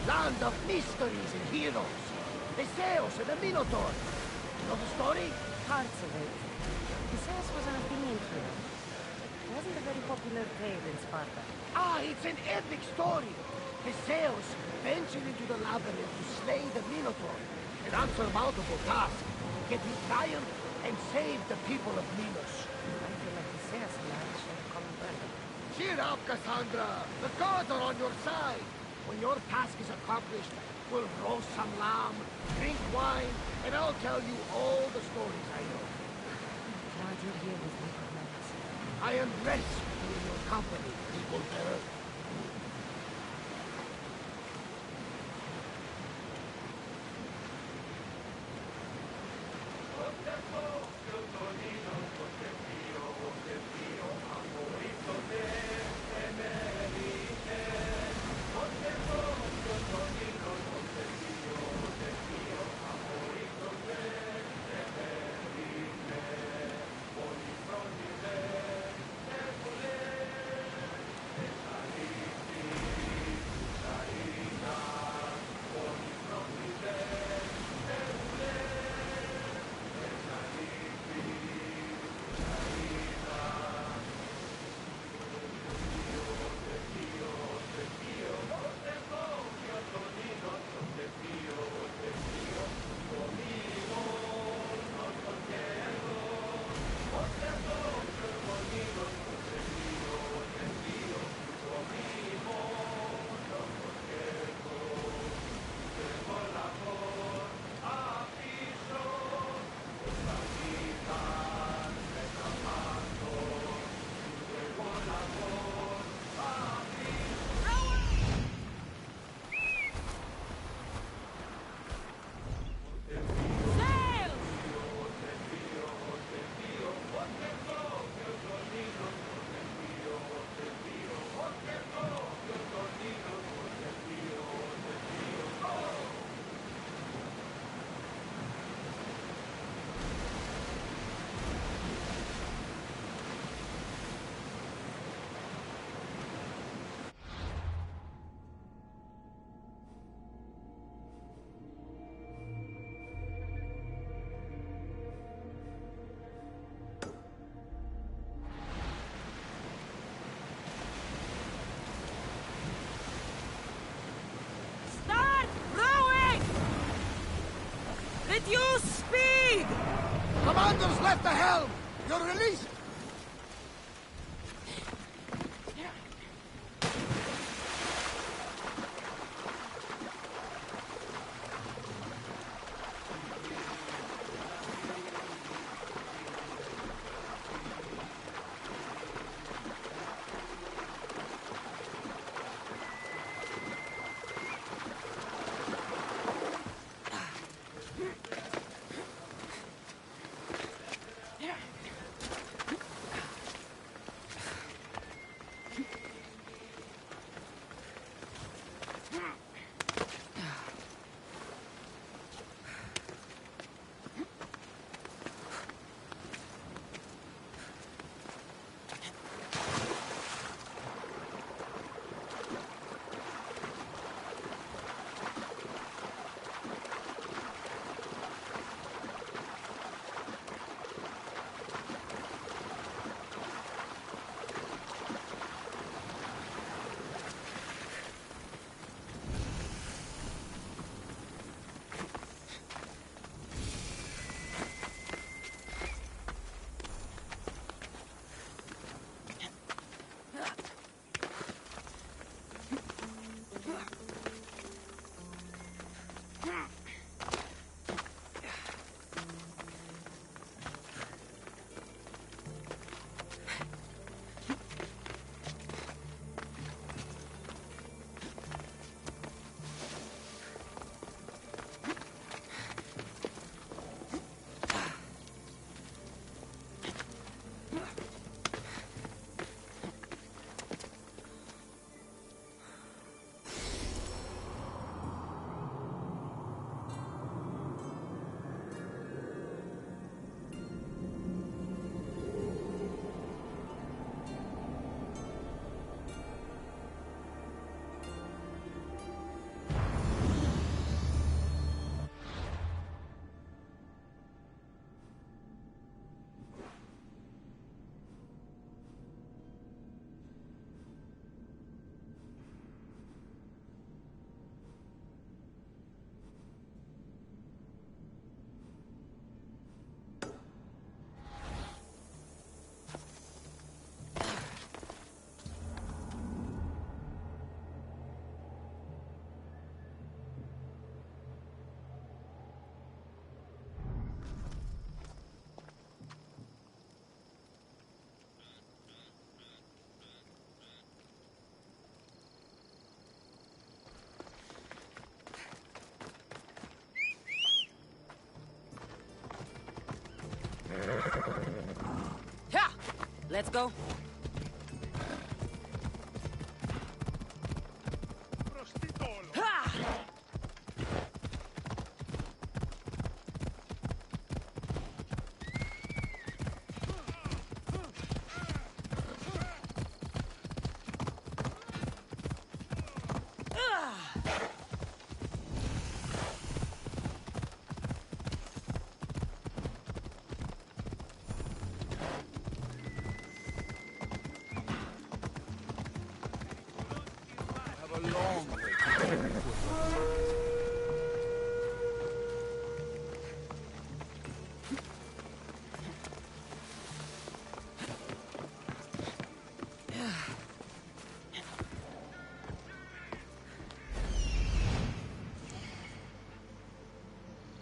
land of mysteries and heroes. The Zeus and the Minotaur. You know the story? Parts of it. Zeus was an Athenian hero. It wasn't a very popular tale in Sparta. Ah, it's an epic story. The Zeus ventured into the labyrinth to slay the Minotaur. An unsurmountable task. Yet he triumphed and saved the people of Minos. I feel like the Zeus land should have come better. Cheer up, Cassandra. The gods are on your side. When your task is accomplished, we'll roast some lamb, drink wine, and I'll tell you all the stories I know. I'm glad you're here with me, Cornelius. I am blessed to be in your company, people bearer. Reduce speed! Commanders left the helm! You're released! Let's go.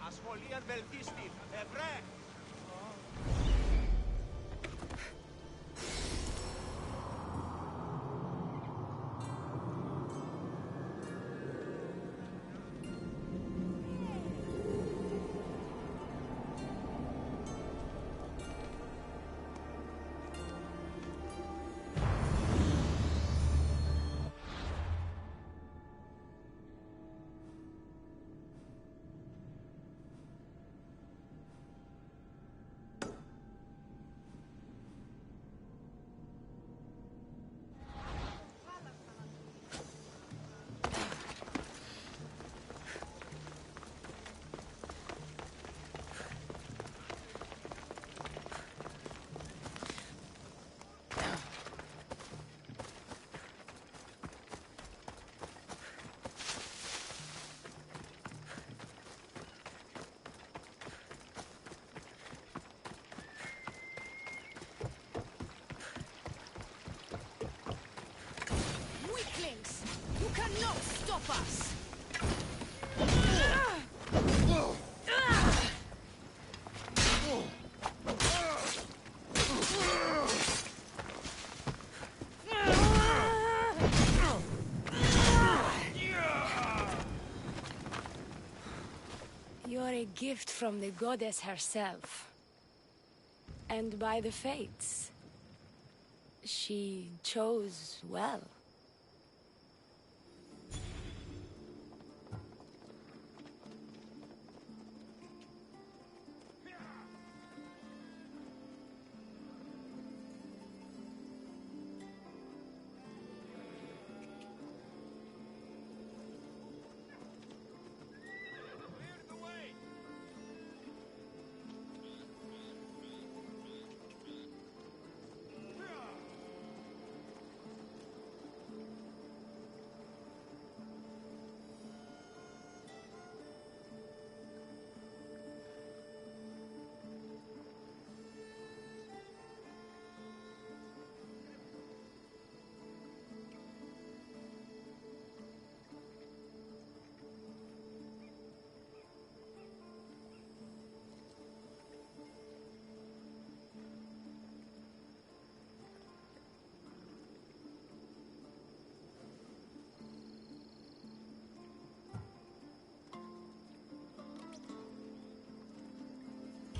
Ασχολίαν βελτίστη, ευρέ! Weaklings! You cannot stop us! You're a gift from the goddess herself. And by the fates, she chose well.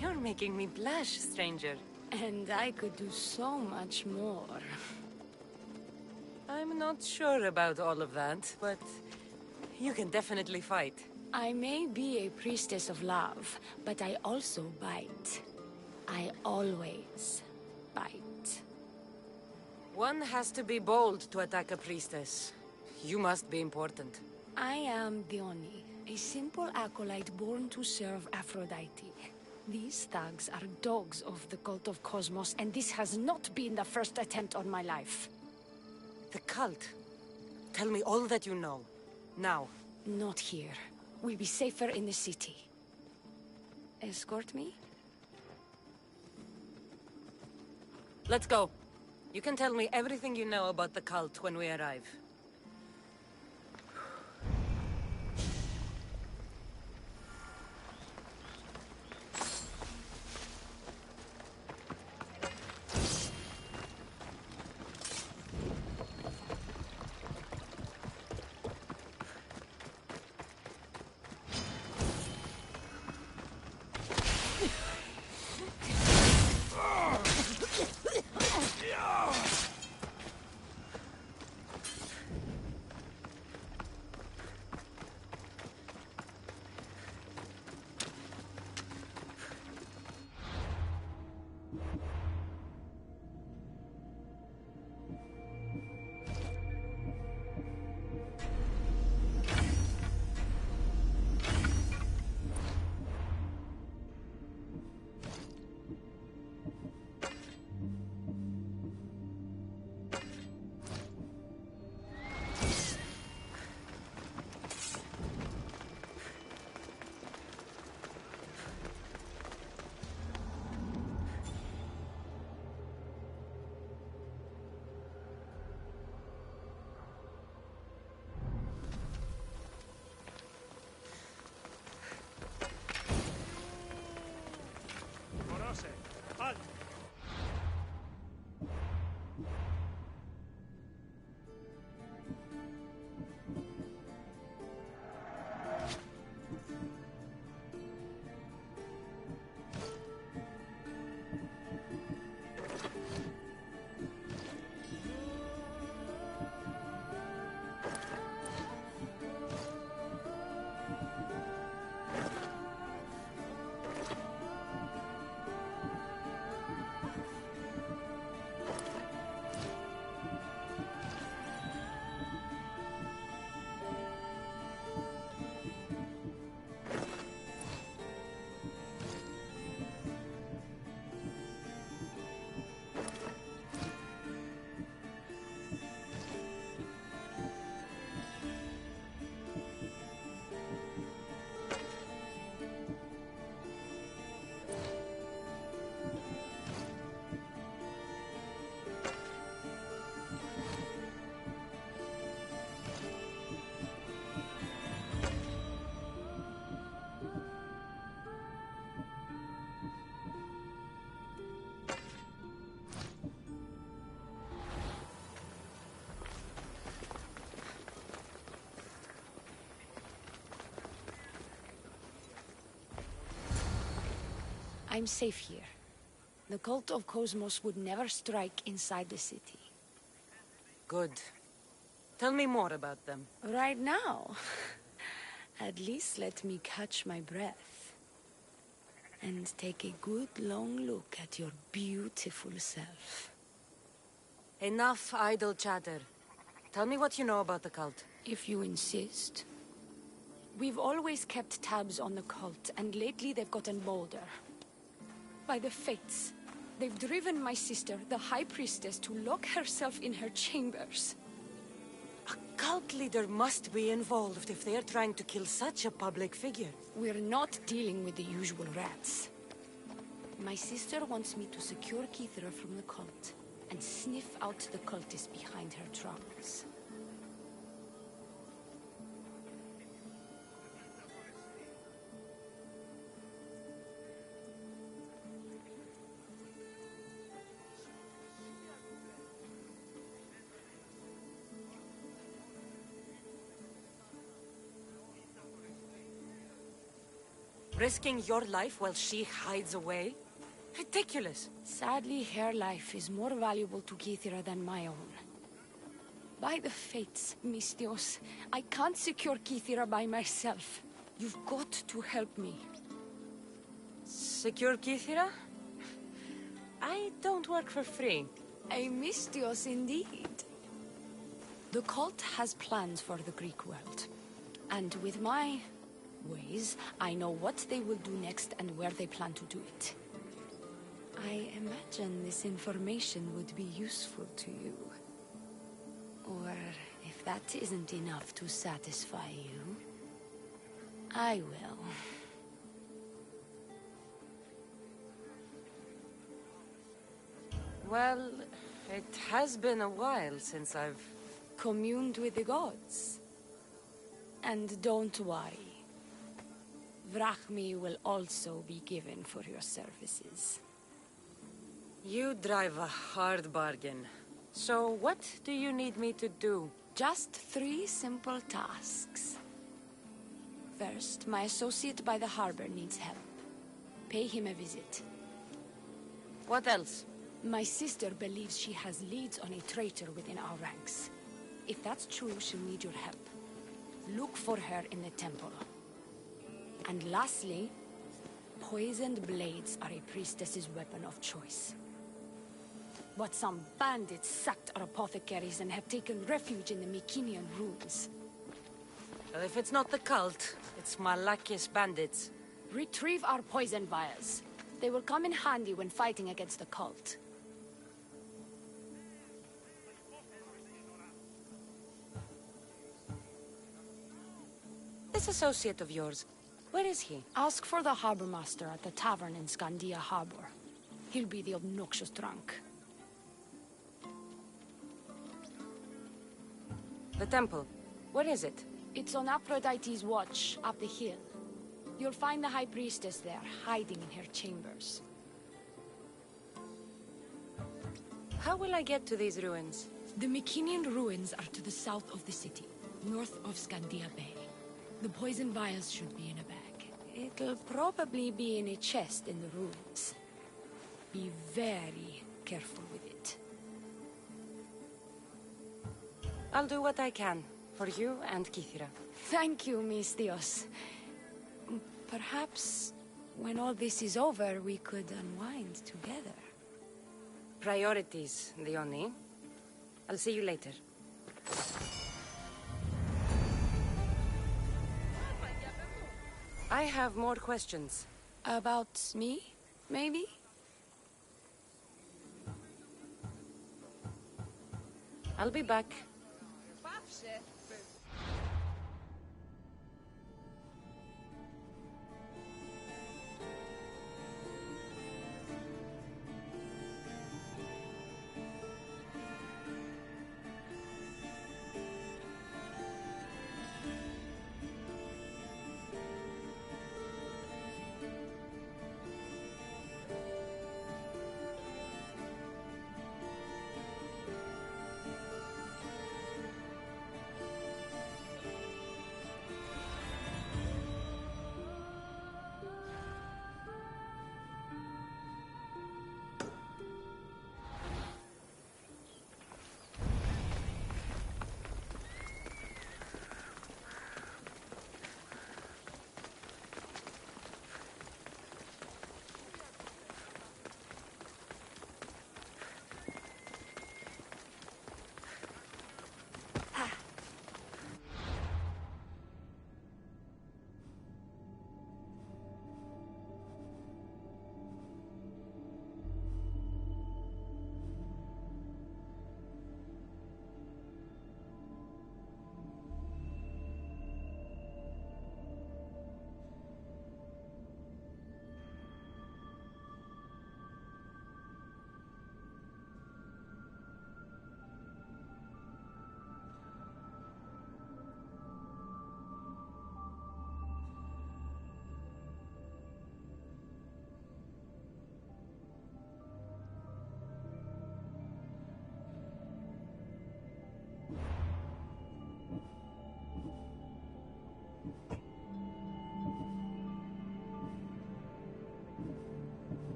You're making me blush, stranger. And I could do so much more. I'm not sure about all of that, but you can definitely fight. I may be a priestess of love, but I also bite. I always bite. One has to be bold to attack a priestess. You must be important. I am Dione, a simple acolyte born to serve Aphrodite. These thugs are dogs of the cult of Cosmos, and this has not been the first attempt on my life. The cult? Tell me all that you know. Now. Not here. We'll be safer in the city. Escort me? Let's go. You can tell me everything you know about the cult when we arrive. I'm safe here. The cult of Cosmos would never strike inside the city. Good. Tell me more about them. Right now? At least let me catch my breath. And take a good long look at your beautiful self. Enough idle chatter. Tell me what you know about the cult. If you insist. We've always kept tabs on the cult, and lately they've gotten bolder. By the fates, they've driven my sister, the High Priestess, to lock herself in her chambers. A cult leader must be involved if they're trying to kill such a public figure. We're not dealing with the usual rats. My sister wants me to secure Kithra from the cult, and sniff out the cultists behind her troubles. Risking your life while she hides away? Ridiculous. Sadly, her life is more valuable to Kithra than my own. By the fates, Mistios, I can't secure Kithra by myself. You've got to help me. Secure Kithira? I don't work for free. A Mistios indeed. The cult has plans for the Greek world. And with my ways, I know what they will do next and where they plan to do it. I imagine this information would be useful to you. Or, if that isn't enough to satisfy you, I will. Well, it has been a while since I've Communed with the gods. And don't worry. Vrachmi will also be given for your services. You drive a hard bargain. So what do you need me to do? Just 3 simple tasks. First, my associate by the harbor needs help. Pay him a visit. What else? My sister believes she has leads on a traitor within our ranks. If that's true, she'll need your help. Look for her in the temple. And lastly, poisoned blades are a priestess's weapon of choice. But some bandits sacked our apothecaries and have taken refuge in the Mycenaean ruins. Well, if it's not the cult, it's Malakis bandits. Retrieve our poison vials. They will come in handy when fighting against the cult. This associate of yours, where is he? Ask for the harbor master at the tavern in Scandia Harbor. He'll be the obnoxious drunk. The temple. Where is it? It's on Aphrodite's watch, up the hill. You'll find the High Priestess there, hiding in her chambers. How will I get to these ruins? The Mycenaean ruins are to the south of the city, north of Scandia Bay. The poison vials should be in a bag. It'll probably be in a chest in the ruins. Be very careful with it. I'll do what I can, for you and Kithira. Thank you, Mistios. Perhaps, when all this is over, we could unwind together. Priorities, Dione. I'll see you later. I have more questions. About me, maybe? I'll be back.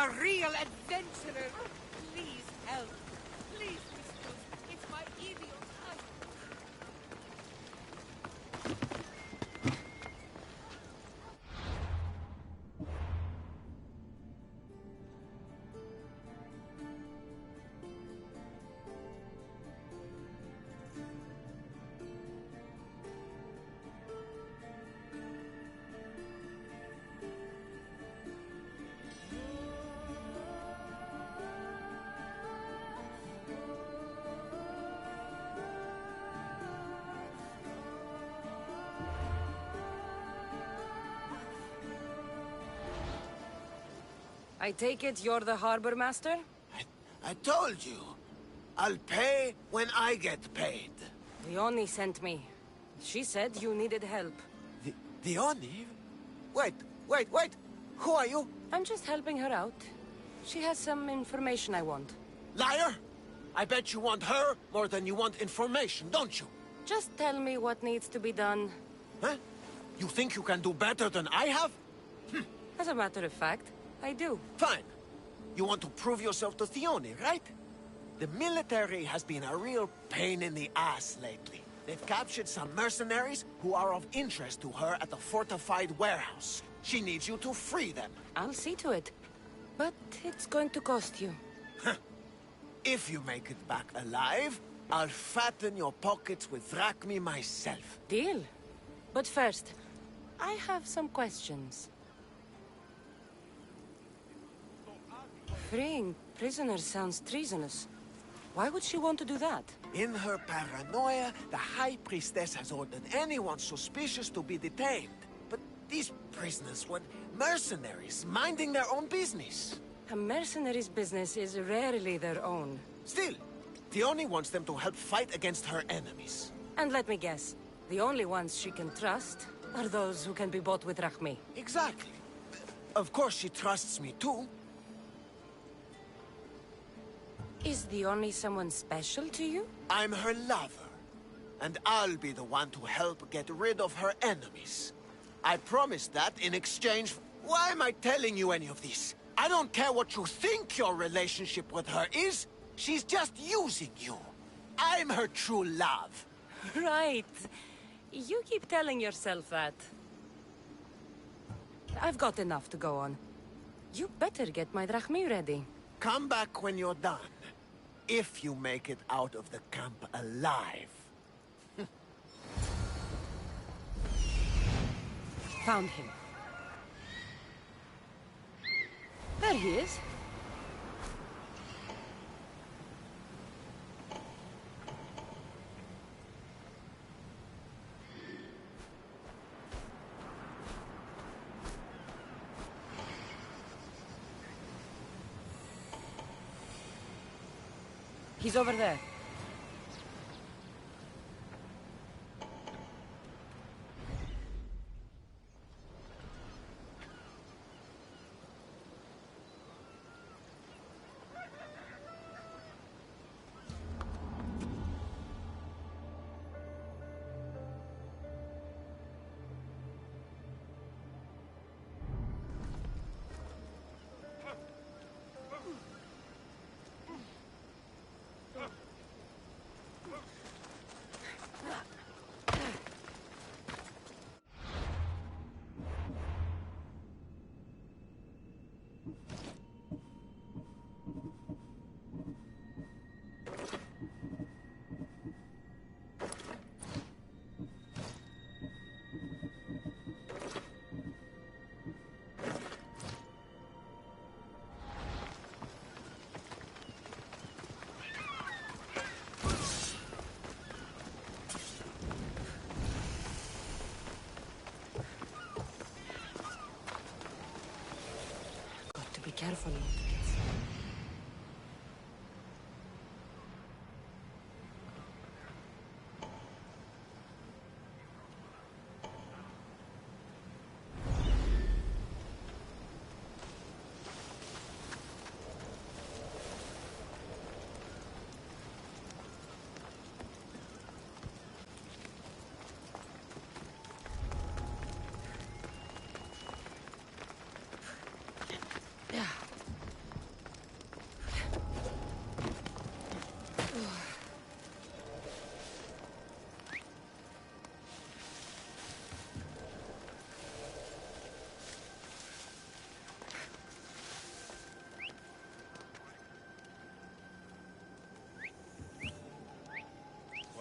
a real adventurer. Please help. Please, Mistress. It's my idiot husband. I take it you're the harbor master? I told you. I'll pay when I get paid. Leonie sent me. She said you needed help. The Oni? Wait. Who are you? I'm just helping her out. She has some information I want. Liar! I bet you want her more than you want information, don't you? Just tell me what needs to be done. Huh? You think you can do better than I have? As a matter of fact, I do. Fine. You want to prove yourself to Thione, right? The military has been a real pain in the ass lately. They've captured some mercenaries who are of interest to her at the fortified warehouse. She needs you to free them. I'll see to it. But it's going to cost you. If you make it back alive, I'll fatten your pockets with drachmi myself. Deal. But first, I have some questions. Freeing prisoners sounds treasonous. Why would she want to do that? In her paranoia, the High Priestess has ordered anyone suspicious to be detained. But these prisoners were mercenaries, minding their own business. A mercenary's business is rarely their own. Still, Thione wants them to help fight against her enemies. And let me guess, the only ones she can trust are those who can be bought with Rachmi. Exactly. Of course she trusts me too. Is the only someone special to you? I'm her lover. And I'll be the one to help get rid of her enemies. I promised that in exchange for... Why am I telling you any of this? I don't care what you think your relationship with her is. She's just using you. I'm her true love. Right. You keep telling yourself that. I've got enough to go on. You better get my drachmi ready. Come back when you're done. If you make it out of the camp alive. Found him. There he is. He's over there. Be careful.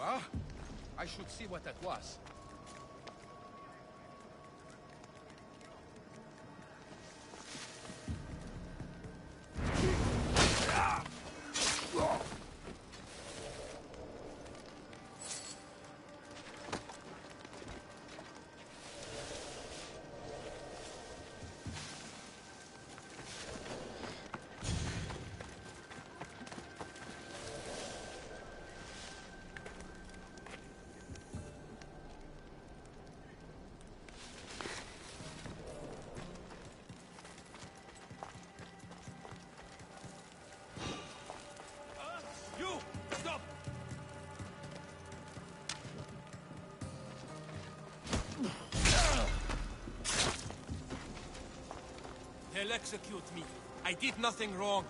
Huh? I should see what that was. You! Stop! They'll execute me. I did nothing wrong.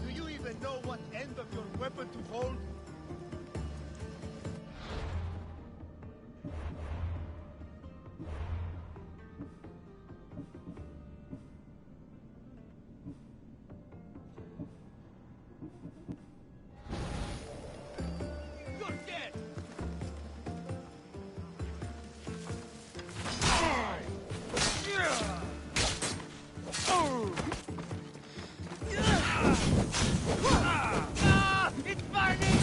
Do you even know what end of your weapon to hold? You're dead! It's burning!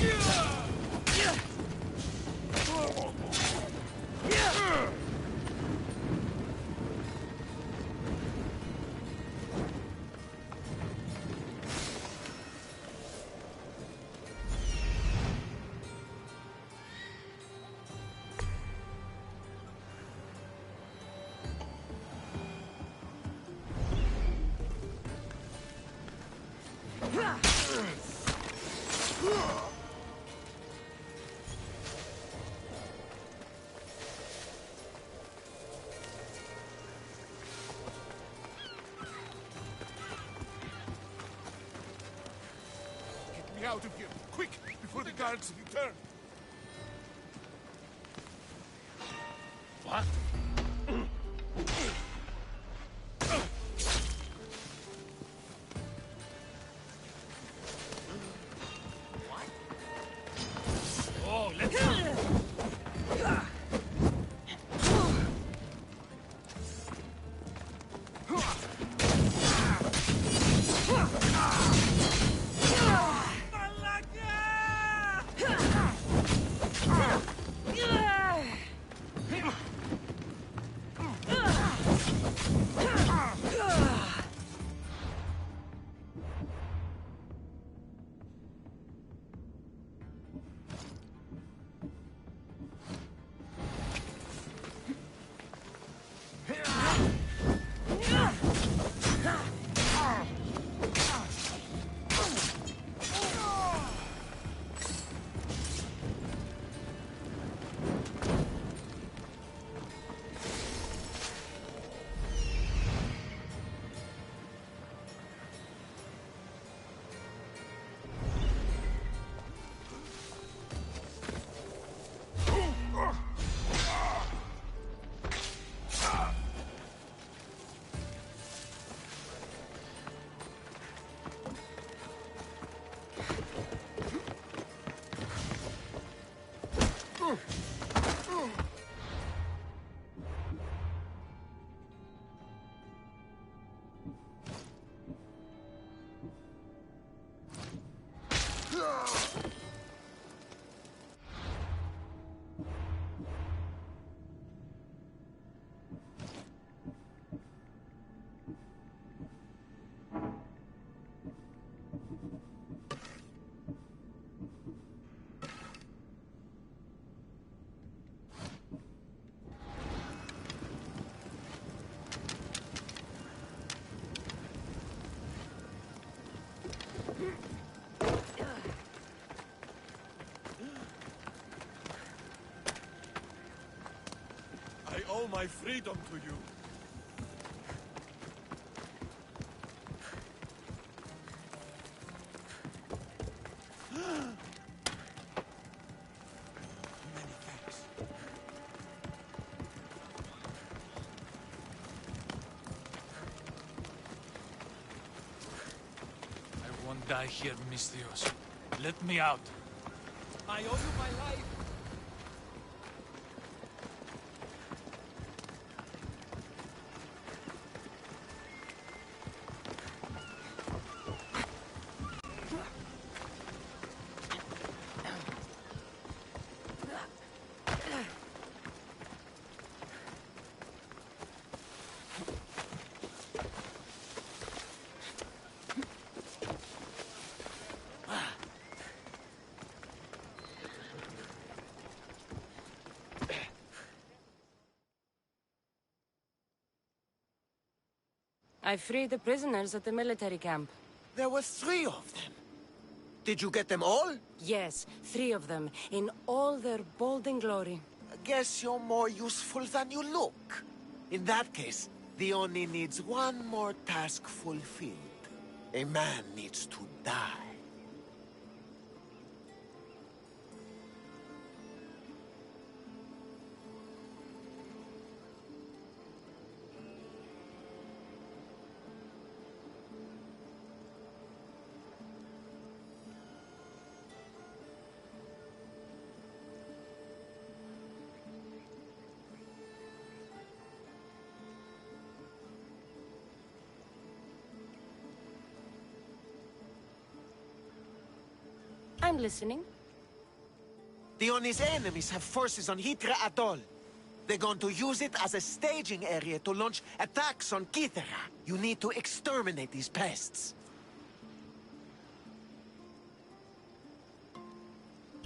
Get me out of here, quick, before the guards return. What? Oh, let's go. owe my freedom to you. Many thanks. I won't die here, Mistios. Let me out. I owe you my life. I freed the prisoners at the military camp. There were 3 of them. Did you get them all? Yes, 3 of them, in all their bold and glory. I guess you're more useful than you look. In that case, the Oni needs one more task fulfilled. A man needs to die. I'm listening. The Oni's enemies have forces on Hitra Atoll. They're going to use it as a staging area to launch attacks on Kithera. You need to exterminate these pests.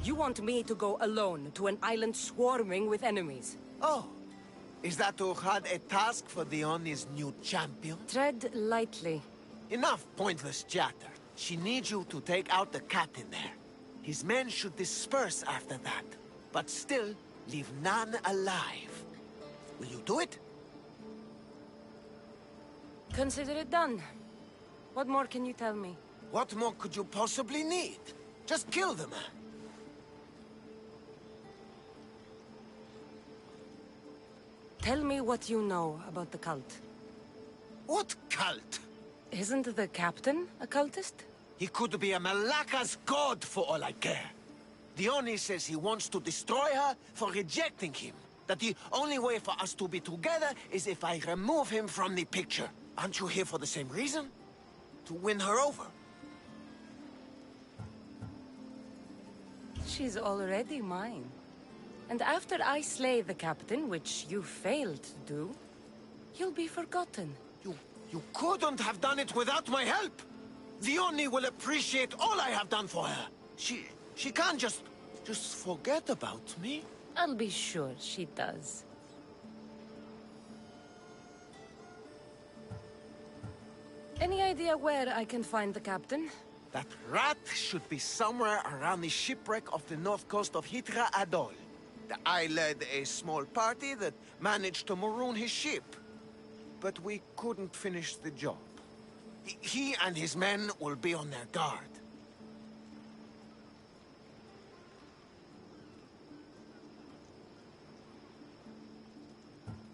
You want me to go alone to an island swarming with enemies? Oh, is that Uhad a task for the Oni's new champion? Tread lightly. Enough pointless chatter. She needs you to take out the captain there. His men should disperse after that, but still leave none alive. Will you do it? Consider it done. What more can you tell me? What more could you possibly need? Just kill them. Tell me what you know about the cult. What cult? Isn't the captain a cultist? He could be a Malaka's god for all I care. The Oni says he wants to destroy her for rejecting him. That the only way for us to be together is if I remove him from the picture. Aren't you here for the same reason? To win her over? She's already mine. And after I slay the captain, which you failed to do, you'll be forgotten. You couldn't have done it without my help! The Oni will appreciate all I have done for her. She can't just forget about me. I'll be sure she does. Any idea where I can find the captain? That rat should be somewhere around the shipwreck of the north coast of Hitra Atoll. I led a small party that managed to maroon his ship. But we couldn't finish the job. He and his men will be on their guard.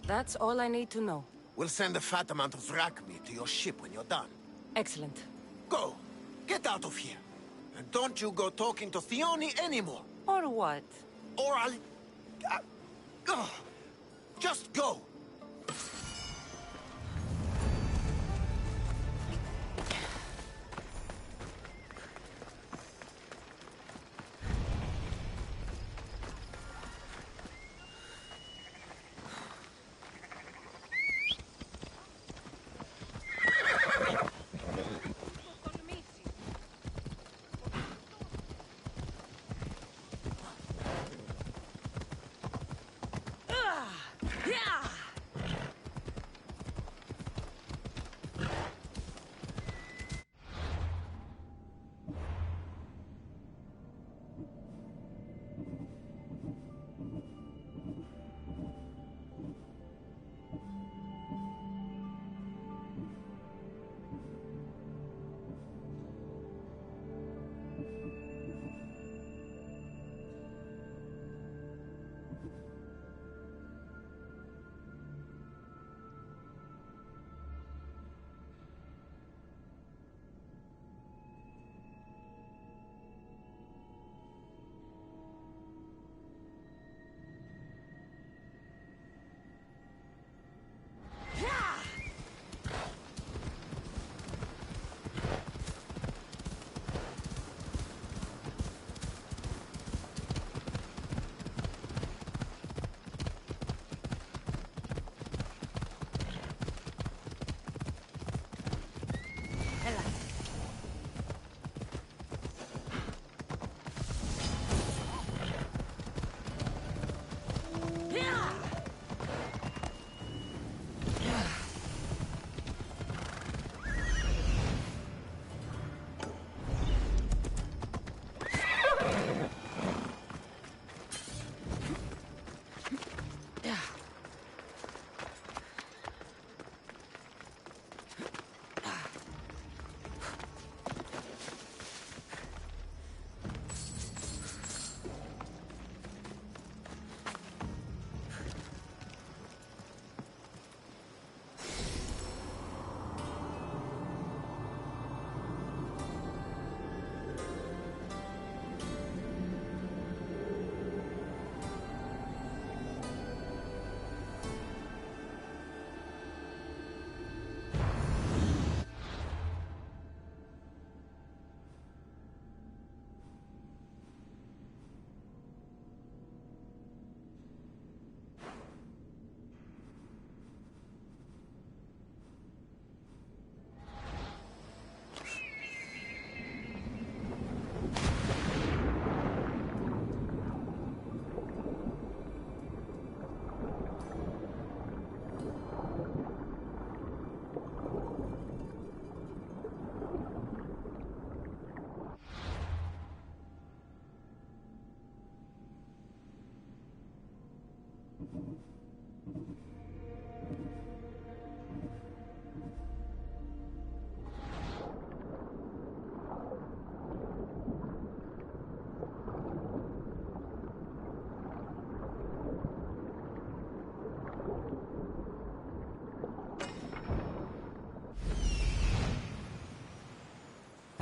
That's all I need to know. We'll send a fat amount of drachmi to your ship when you're done. Excellent. Go! Get out of here! And don't you go talking to Theoni anymore! Or what? Or I'll... just go!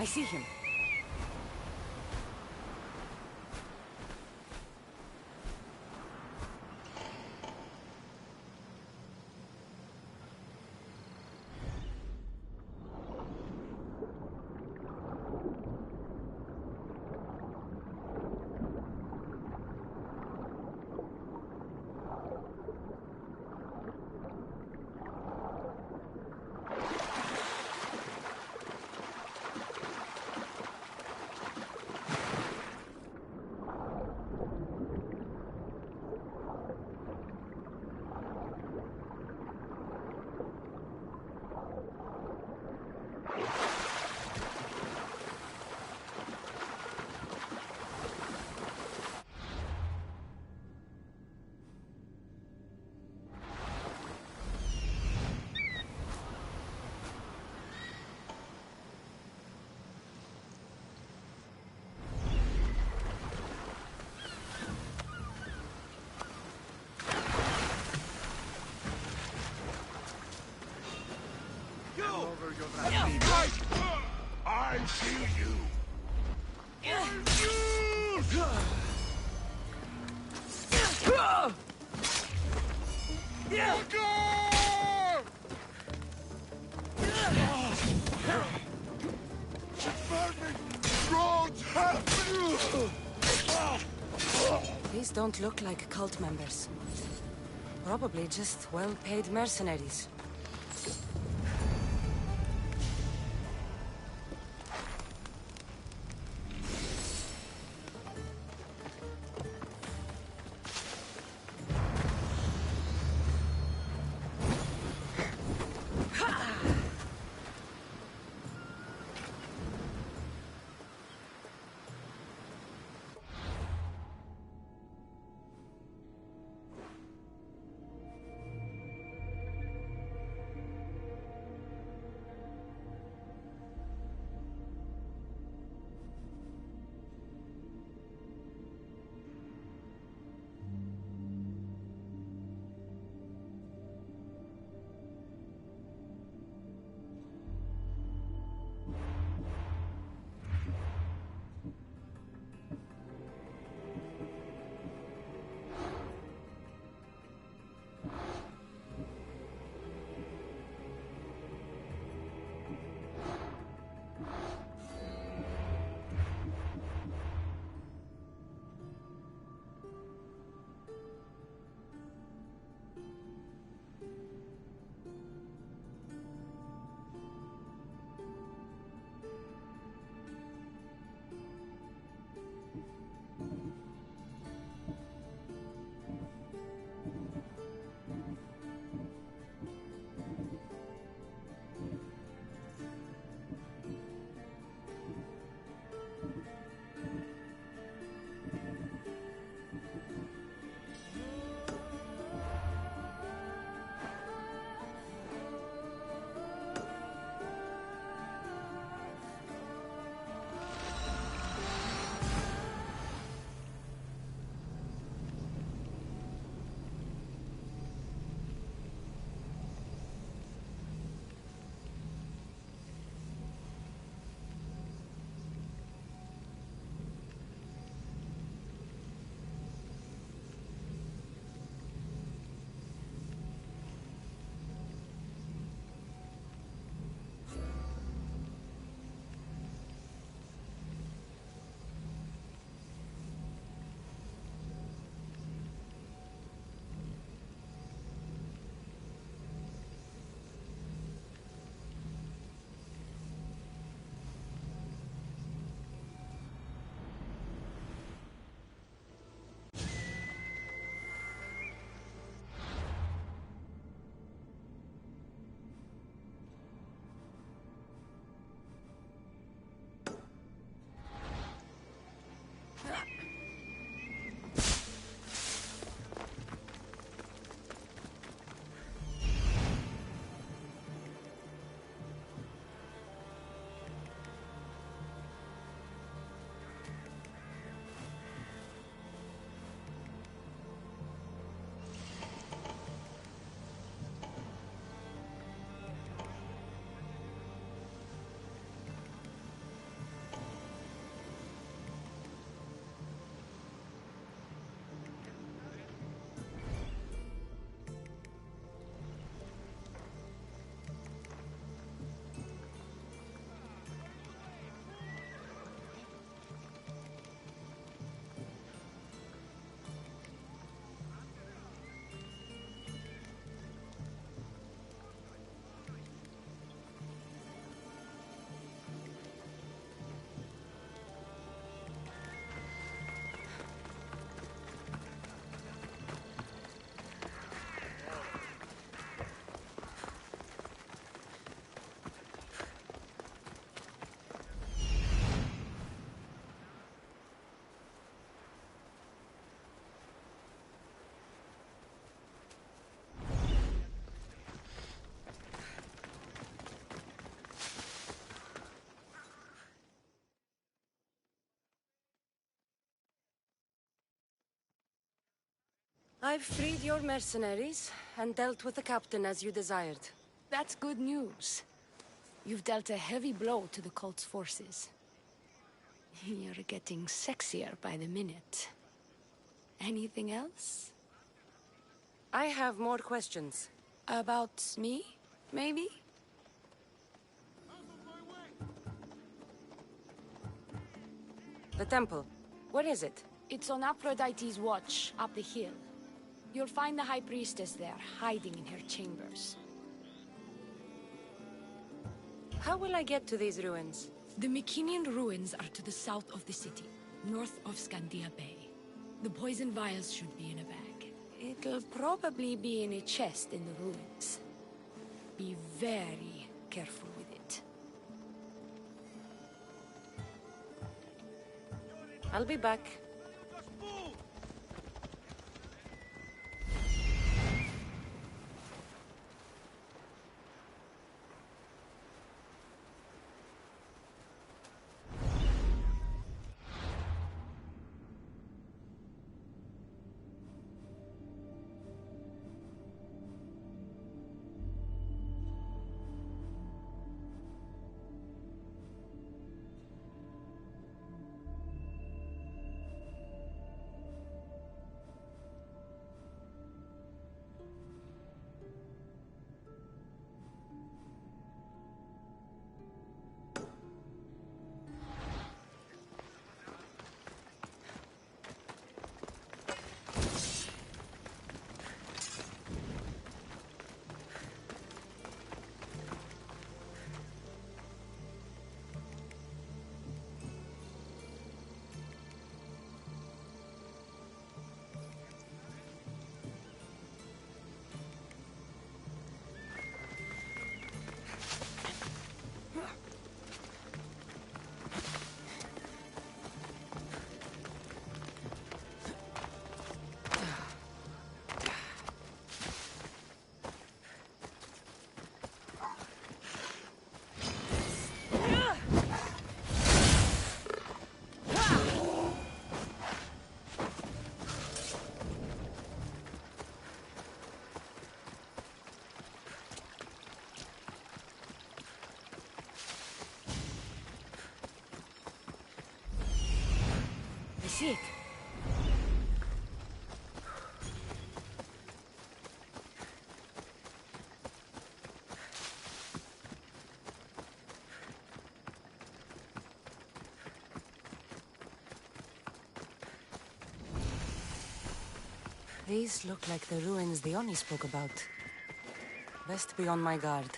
I see him. I feel you. These don't look like cult members. Probably just well-paid mercenaries. I've freed your mercenaries and dealt with the captain as you desired. That's good news. You've dealt a heavy blow to the cult's forces. You're getting sexier by the minute. Anything else? I have more questions. About me, maybe? The temple. Where is it? It's on Aphrodite's watch, up the hill. You'll find the High Priestess there, hiding in her chambers. How will I get to these ruins? The Mycenian ruins are to the south of the city, north of Scandia Bay. The poison vials should be in a bag. It'll probably be in a chest in the ruins. Be very careful with it. I'll be back. See it. These look like the ruins the Oni spoke about. Best be on my guard.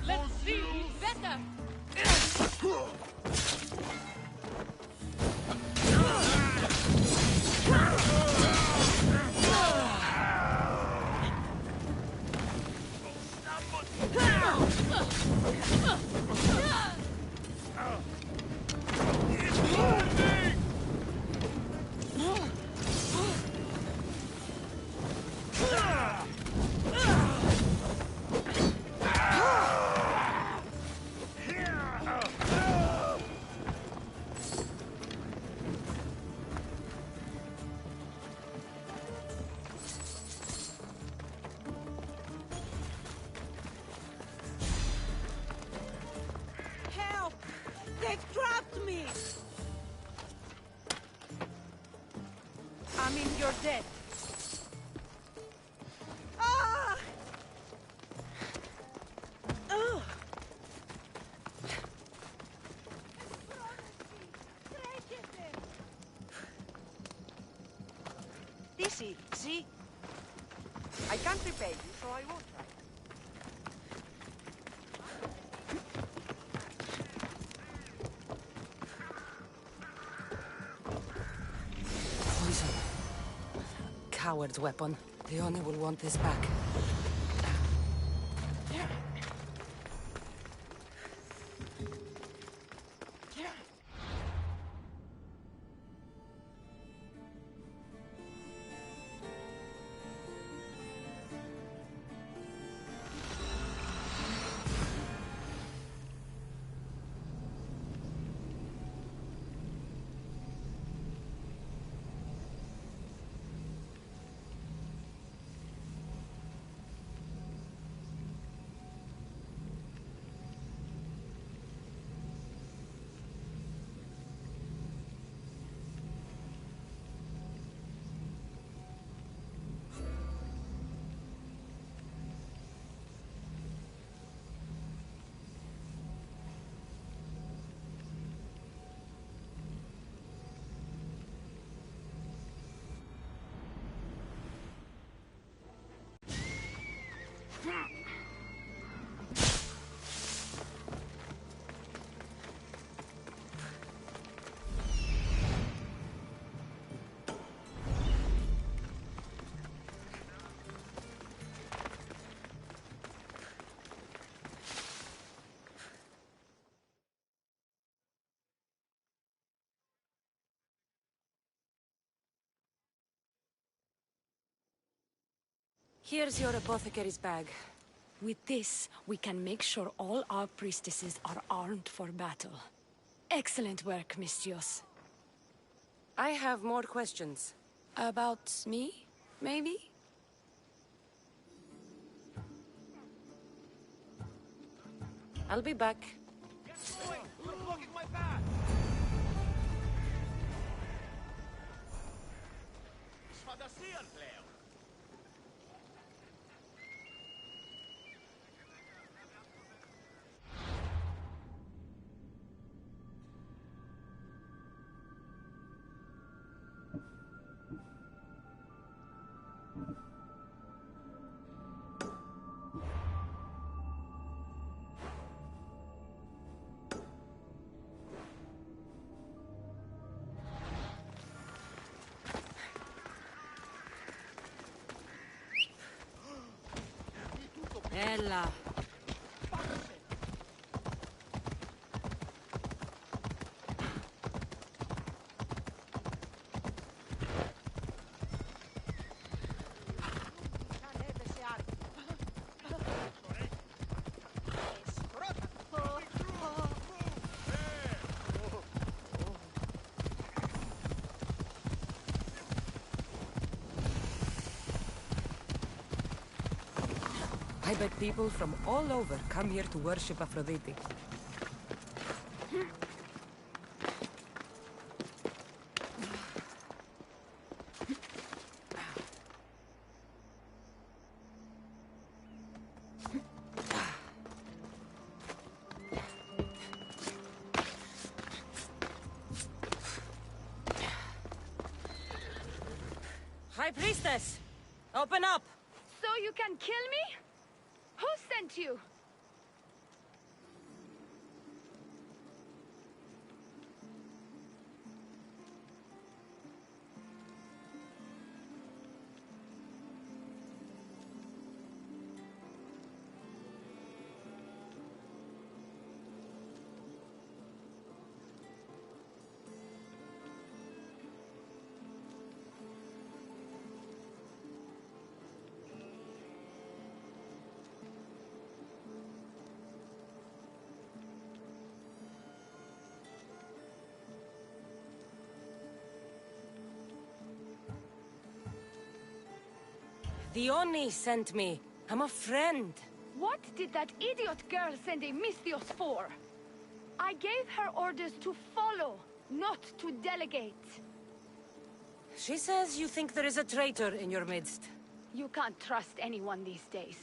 Let's see better. Help! They've trapped me! I mean, you're dead. won't repay you, so I won't try. Poison. Coward's weapon. Leone will want this back. Here's your apothecary's bag. With this, we can make sure all our priestesses are armed for battle. Excellent work, Mistios. I have more questions. About me, maybe? I'll be back. Wait, you're blocking my path! Sfadasian, Cleo! Ella. I bet people from all over come here to worship Aphrodite. High Priestess! Open up! So you can kill me? Who sent you? The Oni sent me. I'm a friend. What did that idiot girl send a Misthios for? I gave her orders to follow, not to delegate. She says you think there is a traitor in your midst. You can't trust anyone these days.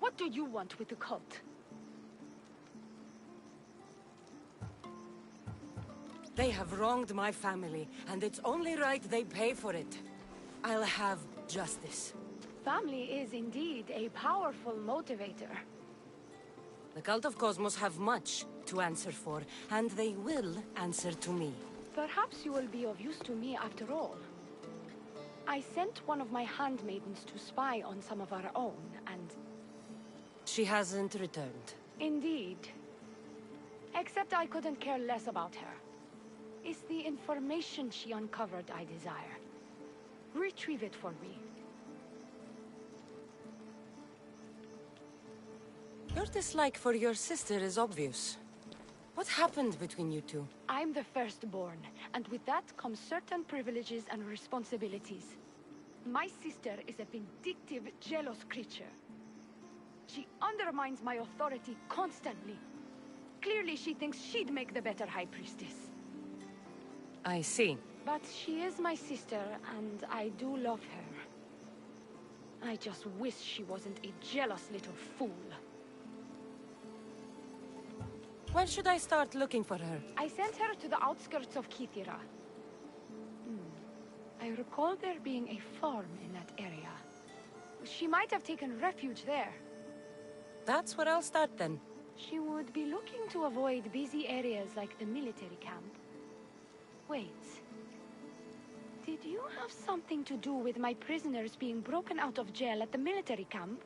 What do you want with the cult? They have wronged my family, and it's only right they pay for it. I'll have justice. family is indeed a powerful motivator. The Cult of Cosmos have much to answer for, and they will answer to me. Perhaps you will be of use to me after all. I sent one of my handmaidens to spy on some of our own, and... She hasn't returned. Indeed. Except I couldn't care less about her. It's the information she uncovered I desire. Retrieve it for me. Your dislike for your sister is obvious. What happened between you two? I'm the firstborn, and with that comes certain privileges and responsibilities. My sister is a vindictive, jealous creature. She undermines my authority constantly. Clearly she thinks she'd make the better High Priestess. I see. But she is my sister, and I do love her. I just wish she wasn't a jealous little fool. When should I start looking for her? I sent her to the outskirts of Kithira. I recall there being a farm in that area. She might have taken refuge there. That's where I'll start then. She would be looking to avoid busy areas like the military camp. Wait. Did you have something to do with my prisoners being broken out of jail at the military camp?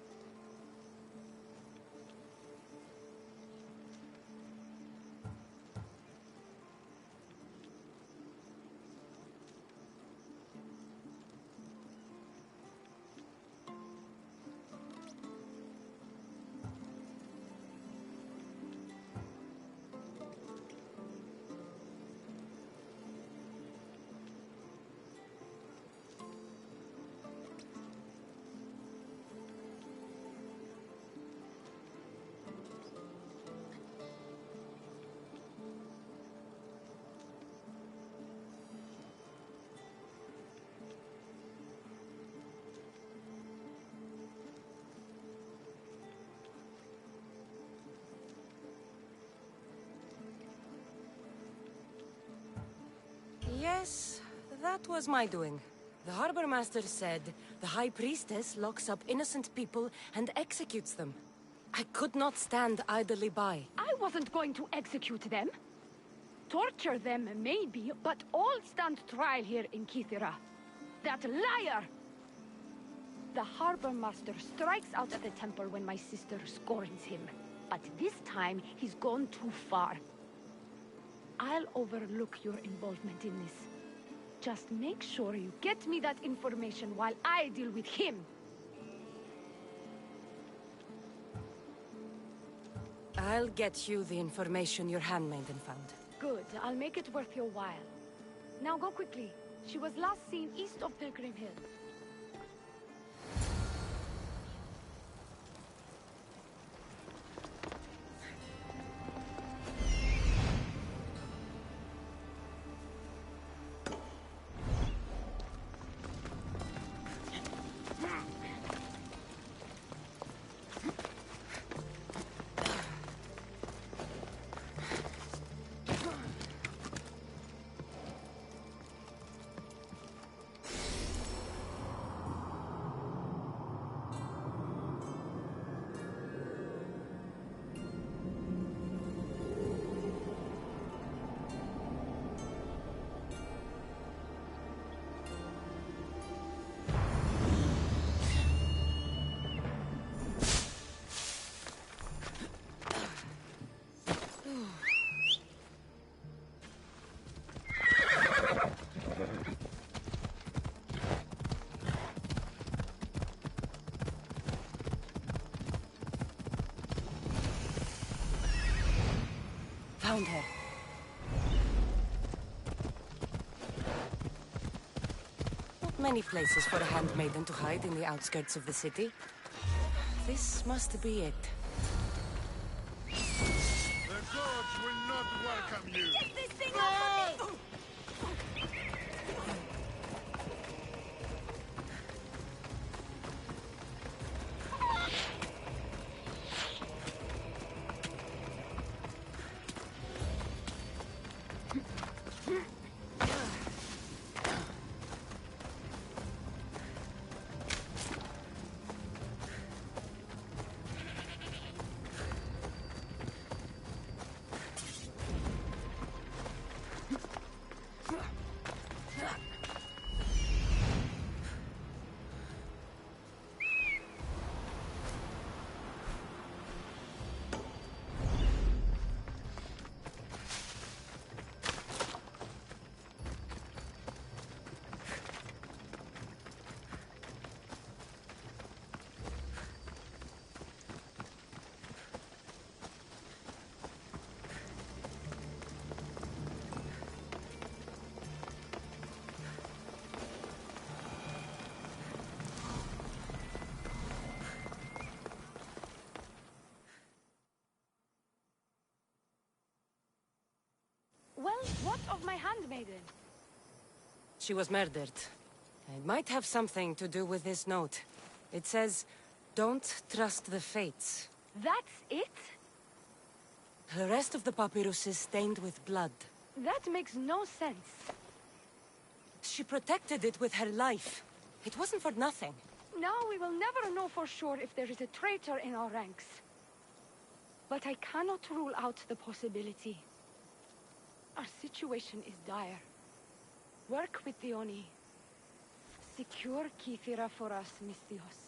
Yes, that was my doing. The Harbor Master said the High Priestess locks up innocent people and executes them. I could not stand idly by. I wasn't going to execute them. Torture them, maybe, but all stand trial here in Kithira. That liar! The Harbor Master strikes out at the temple when my sister scorns him. But this time, he's gone too far. I'll overlook your involvement in this. Just make sure you get me that information while I deal with him. I'll get you the information your handmaiden found. Good. I'll make it worth your while. Now go quickly. She was last seen east of Pilgrim Hill. Found her. Not many places for a handmaiden to hide in the outskirts of the city. This must be it. The gods will not welcome you. Get this thing off of me! of my handmaiden? She was murdered. It might have something to do with this note. It says, "Don't trust the fates." That's it? The rest of the papyrus is stained with blood. That makes no sense. She protected it with her life. It wasn't for nothing. Now we will never know for sure if there is a traitor in our ranks. But I cannot rule out the possibility. Our situation is dire. Work with the Oni. Secure Kithira for us, Misthios.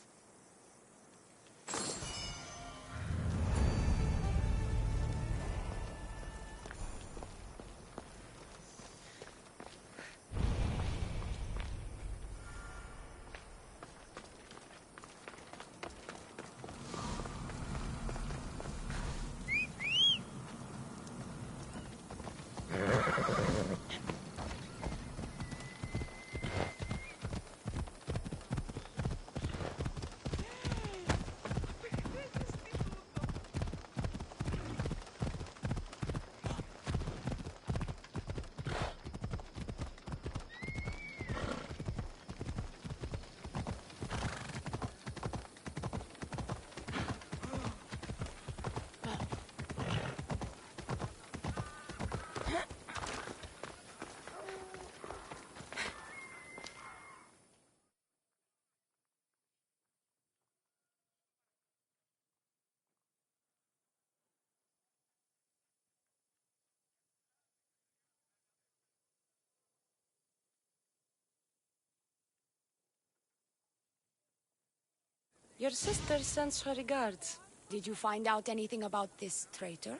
Your sister sends her regards. Did you find out anything about this traitor?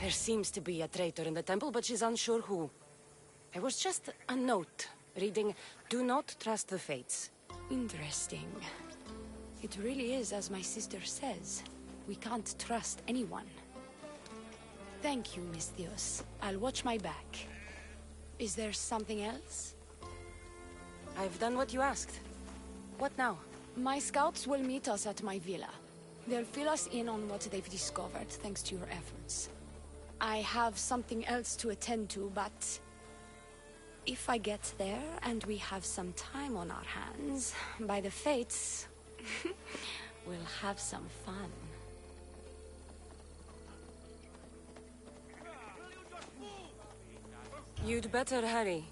There seems to be a traitor in the temple, but she's unsure who. It was just a note, reading, "Do not trust the fates." Interesting. It really is as my sister says. We can't trust anyone. Thank you, Misthios. I'll watch my back. Is there something else? I've done what you asked. What now? My scouts will meet us at my villa. They'll fill us in on what they've discovered, thanks to your efforts. I have something else to attend to, but if I get there and we have some time on our hands, by the fates, we'll have some fun. You'd better hurry.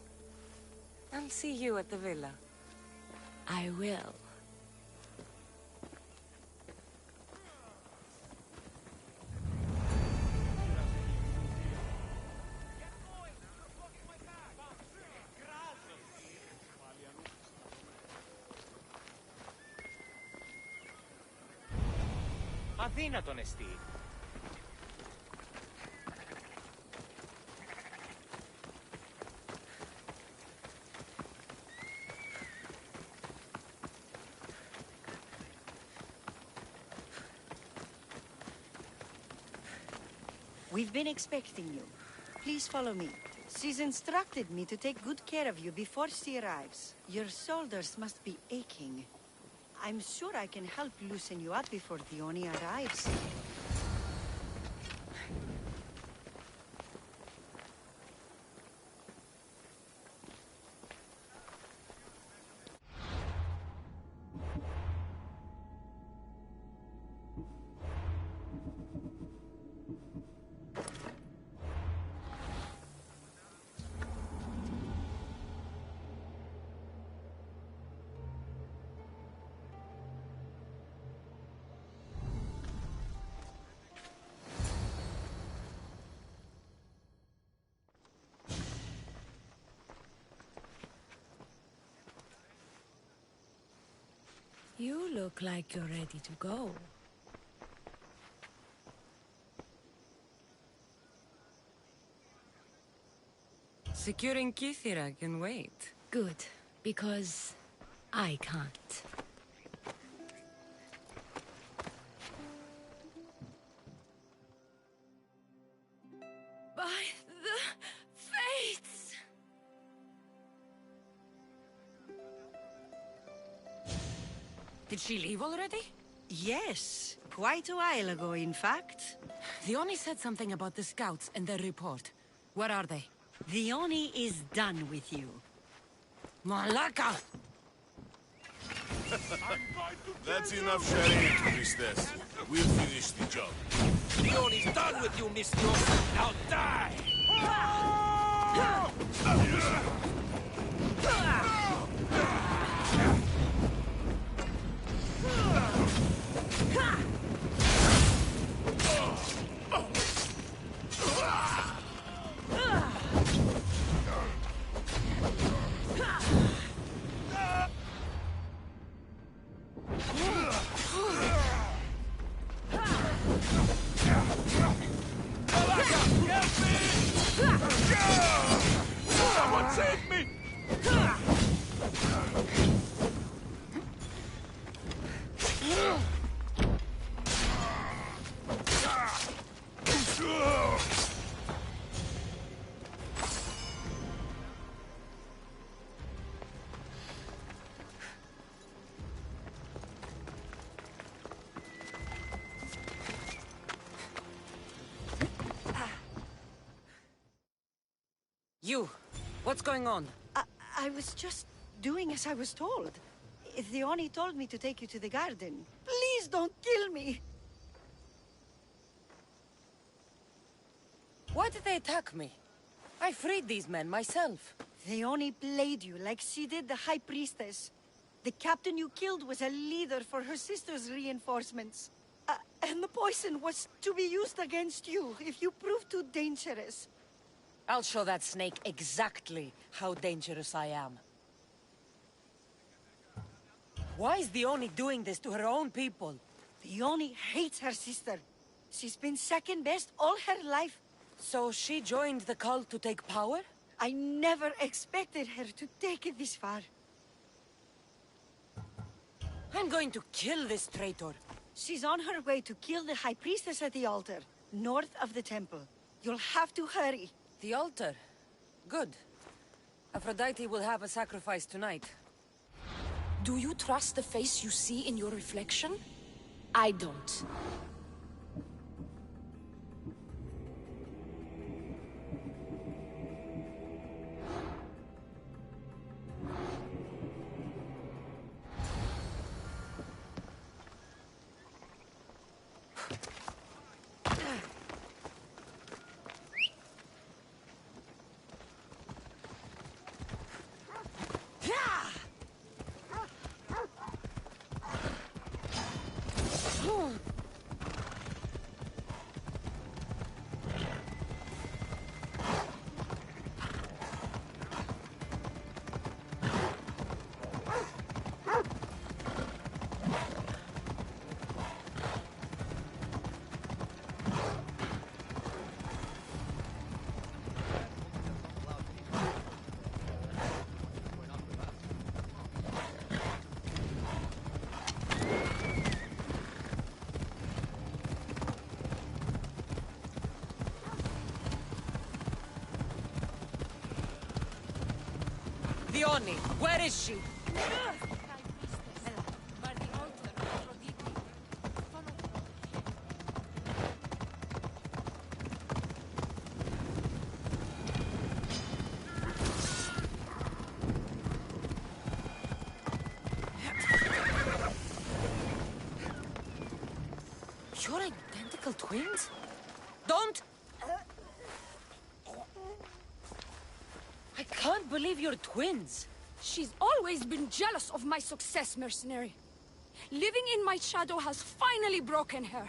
I'll see you at the villa. I will. Αδύνατον εστί. We've been expecting you. Please follow me. She's instructed me to take good care of you before she arrives. Your shoulders must be aching. I'm sure I can help loosen you up before the Oni arrives. You look like you're ready to go. Securing Kithira can wait. Good, because I can't. By the fates! Did she leave already? Yes, quite a while ago, in fact. The Oni said something about the scouts and their report. Where are they? The Oni is done with you. Malaka! That's enough sharing, priestess. We'll finish the job. Leonie's done with you, Mistios. Now die! Someone save me! You! What's going on? I was just doing as I was told. The Oni told me to take you to the garden. Please don't kill me! Why did they attack me? I freed these men myself. They only played you like she did the High Priestess. The captain you killed was a leader for her sister's reinforcements. And the poison was to be used against you if you prove too dangerous. I'll show that snake exactly how dangerous I am. Why is the Oni doing this to her own people? The Oni hates her sister. She's been second best all her life. So she joined the cult to take power? I never expected her to take it this far. I'm going to kill this traitor. She's on her way to kill the High Priestess at the altar, north of the temple. You'll have to hurry. The altar? Good. Aphrodite will have a sacrifice tonight. Do you trust the face you see in your reflection? I don't. The Oni, where is she? You're identical twins? Don't! I can't believe you're twins. She's always been jealous of my success, mercenary. Living in my shadow has finally broken her.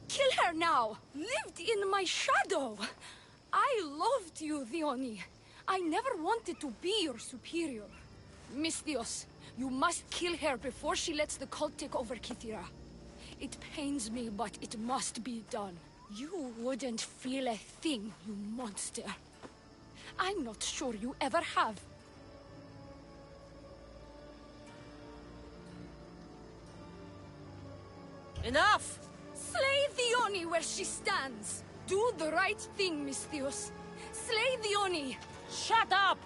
Kill her now! Lived in my shadow! I loved you, Theoni. I never wanted to be your superior. Mistios, You must kill her before she lets the cult take over Kithira. It pains me, but it must be done. You wouldn't feel a thing, you monster. I'm not sure you ever have. Enough! Slay the Oni where she stands! Do the right thing, Misthios. Slay the Oni! Shut up!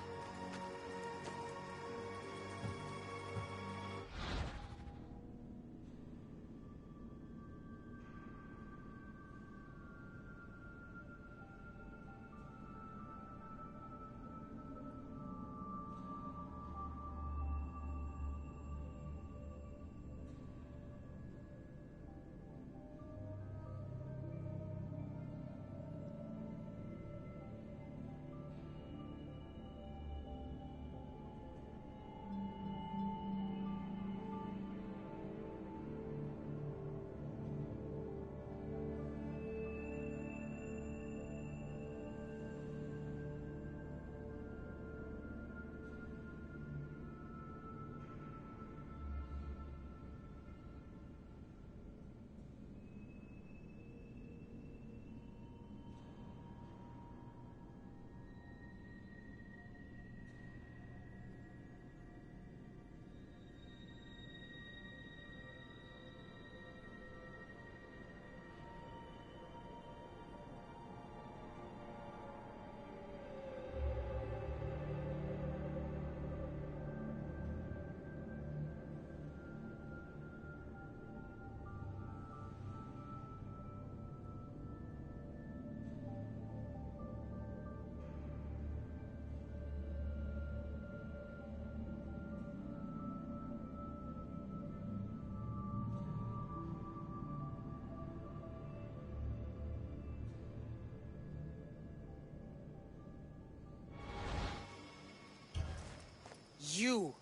You.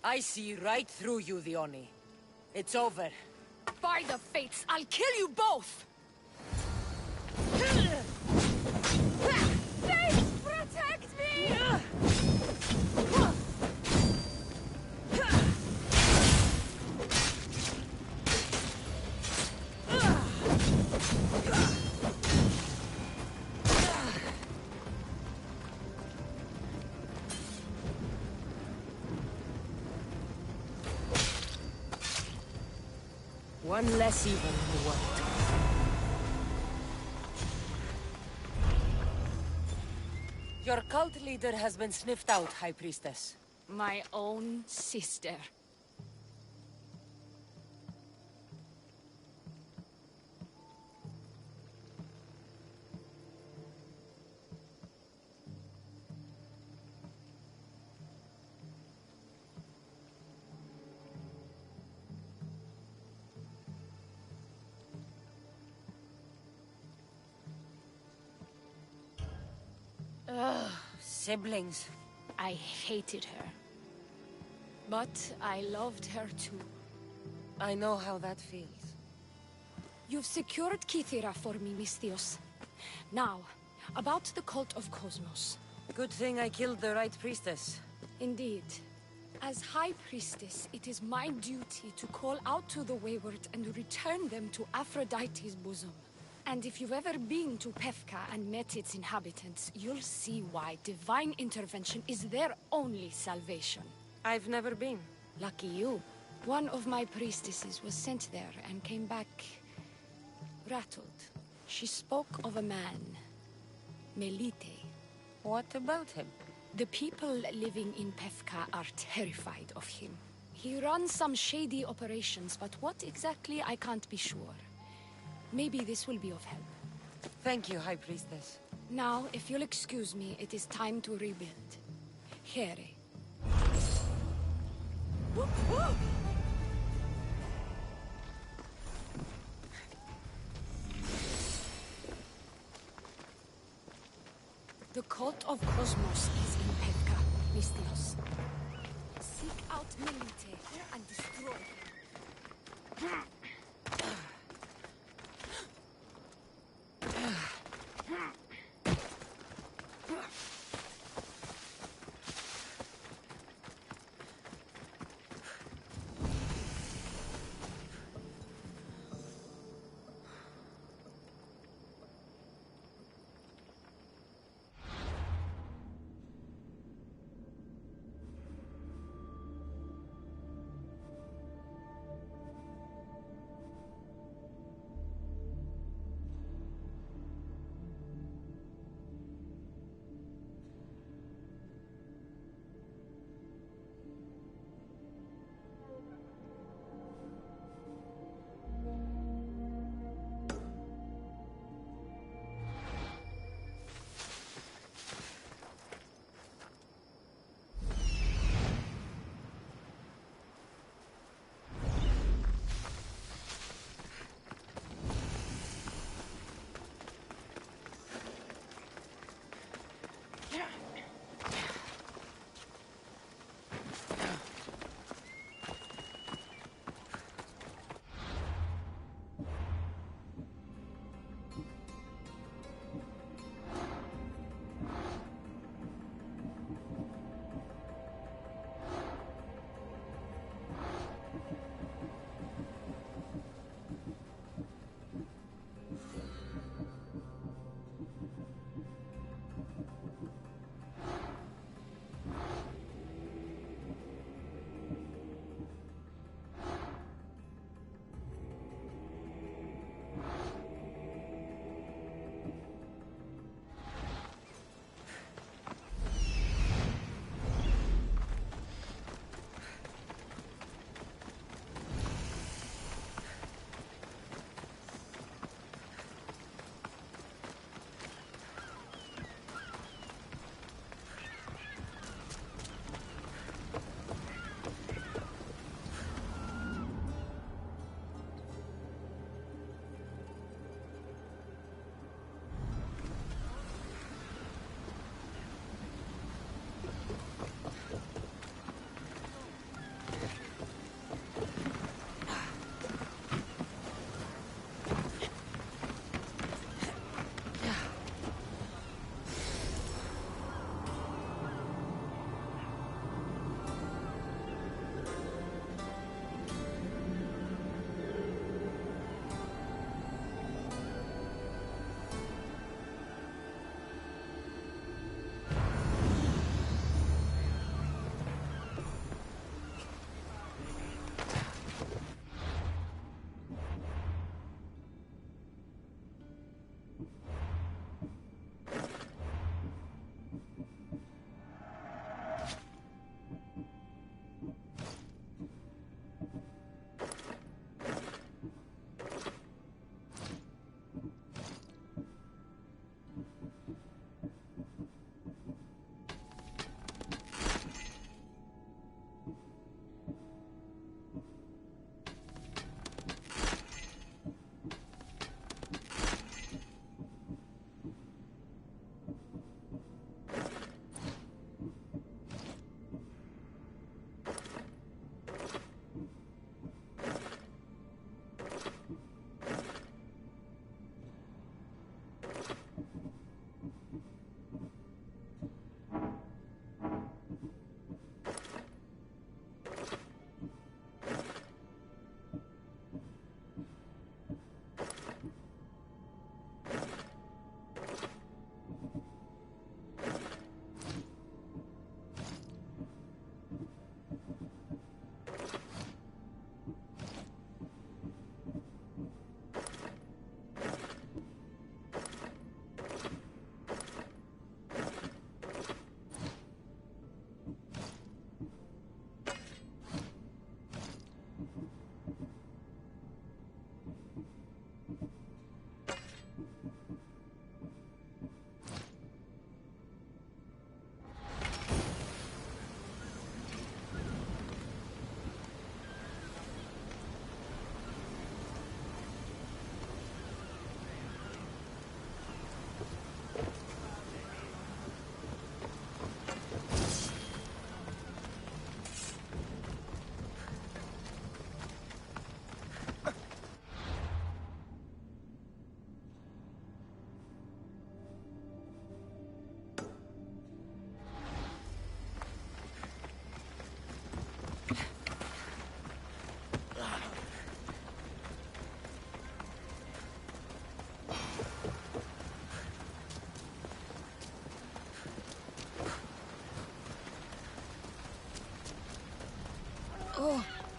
I see right through you, the Oni. It's over. By the fates, I'll kill you both! Fates, protect me! One less evil in the world. Your cult leader has been sniffed out, High Priestess. My own sister. Siblings. I hated her. But I loved her too. I know how that feels. You've secured Kithira for me, Misthios. Now, about the cult of Cosmos. Good thing I killed the right priestess. Indeed. As High Priestess, it is my duty to call out to the wayward and return them to Aphrodite's bosom. And if you've ever been to Pefka and met its inhabitants, you'll see why divine intervention is their only salvation. I've never been. Lucky you. One of my priestesses was sent there and came back rattled. She spoke of a man, Melite. What about him? The people living in Pefka are terrified of him. He runs some shady operations, but what exactly I can't be sure. Maybe this will be of help. Thank you, High Priestess. Now, if you'll excuse me, it is time to rebuild. Here. The cult of Cosmos is in Pefka, Misthios. Seek out Melite and destroy him.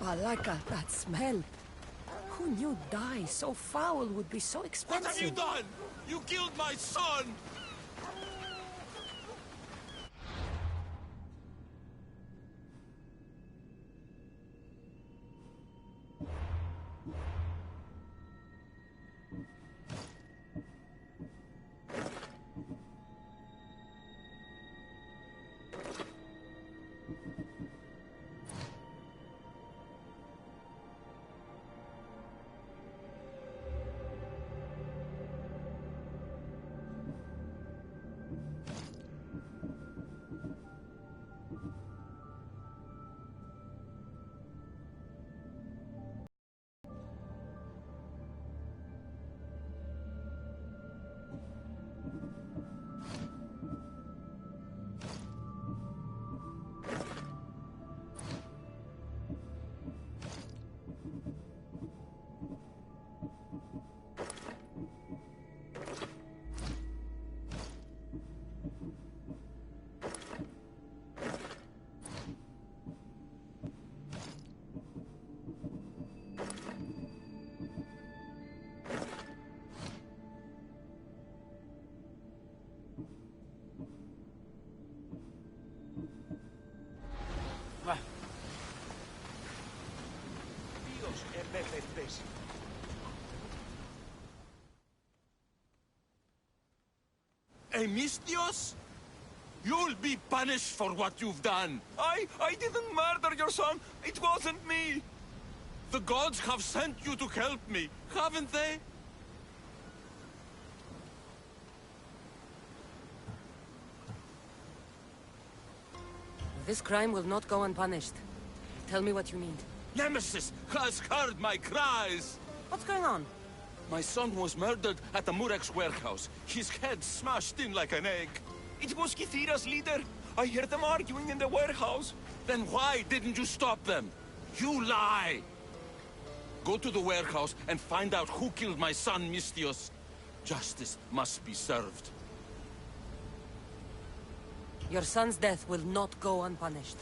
Balaka, that smell. Who knew dye so foul would be so expensive? What have you done? You killed my son! Mistios? You'll be punished for what you've done. I didn't murder your son. It wasn't me. The gods have sent you to help me, haven't they? This crime will not go unpunished. Tell me what you need. Nemesis has heard my cries. What's going on? My son was murdered at the Murex warehouse. His head smashed in like an egg. It was Kithira's leader. I heard them arguing in the warehouse. Then why didn't you stop them? You lie! Go to the warehouse and find out who killed my son, Mistios. Justice must be served. Your son's death will not go unpunished.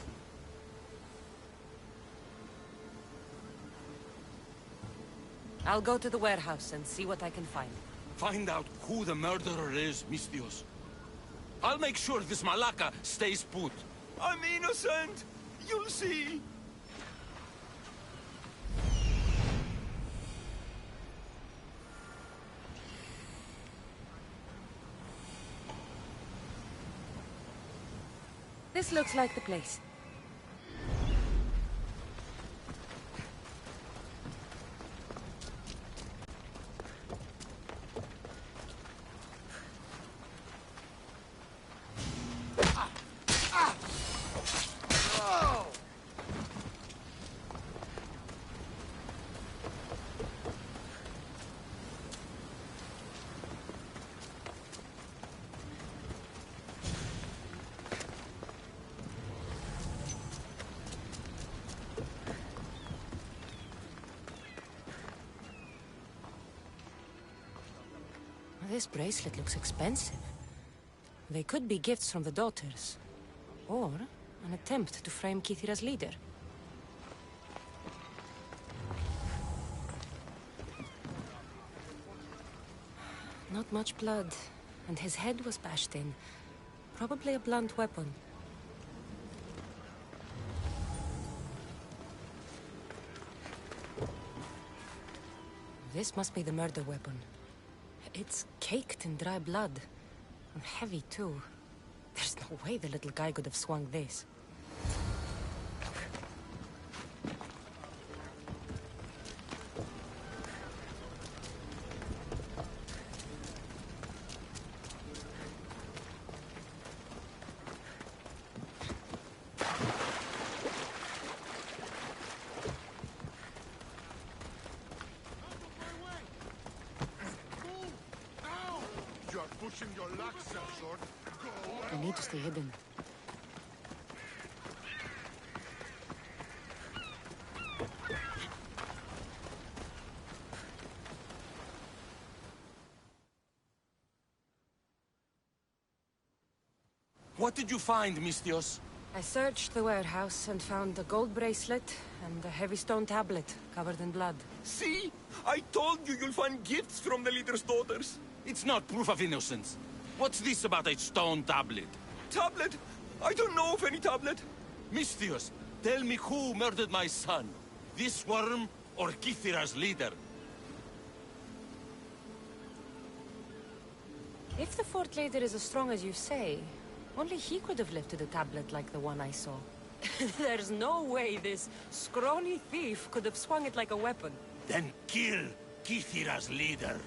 I'll go to the warehouse and see what I can find. Find out who the murderer is, Mistios. I'll make sure this Malaka stays put. I'm innocent. You'll see. This looks like the place. This bracelet looks expensive. They could be gifts from the daughters. Or an attempt to frame Kithira's leader. Not much blood, and his head was bashed in. Probably a blunt weapon. This must be the murder weapon. It's caked in dry blood. And heavy, too. There's no way the little guy could have swung this. I need to stay hidden. What did you find, Mistios? I searched the warehouse and found a gold bracelet and a heavy stone tablet covered in blood. See? I told you you'll find gifts from the leader's daughters. It's not proof of innocence. What's this about a stone tablet? Tablet? I don't know of any tablet. Misthios, tell me who murdered my son? This worm or Kithira's leader? If the fort leader is as strong as you say, only he could have lifted a tablet like the one I saw. There's no way this scrawny thief could have swung it like a weapon. Then kill Kithira's leader.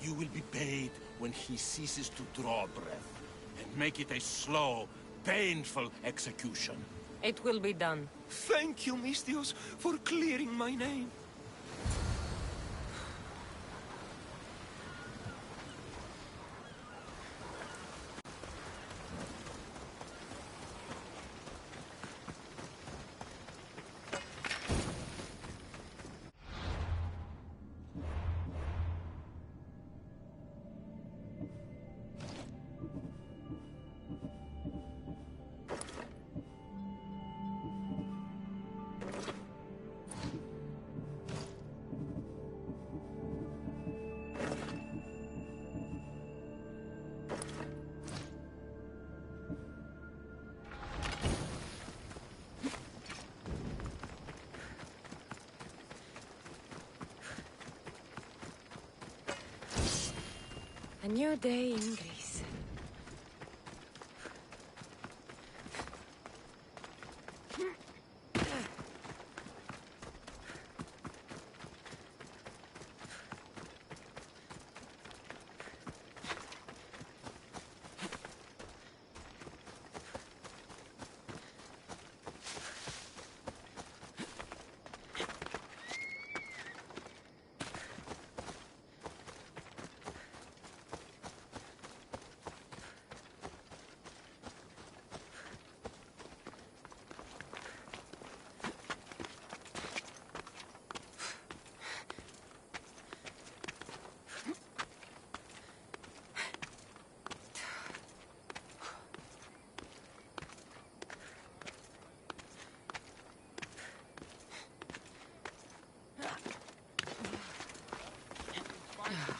You will be paid when he ceases to draw breath. And make it a slow, painful execution. It will be done. Thank you, Misthios, for clearing my name. A new day in Greece.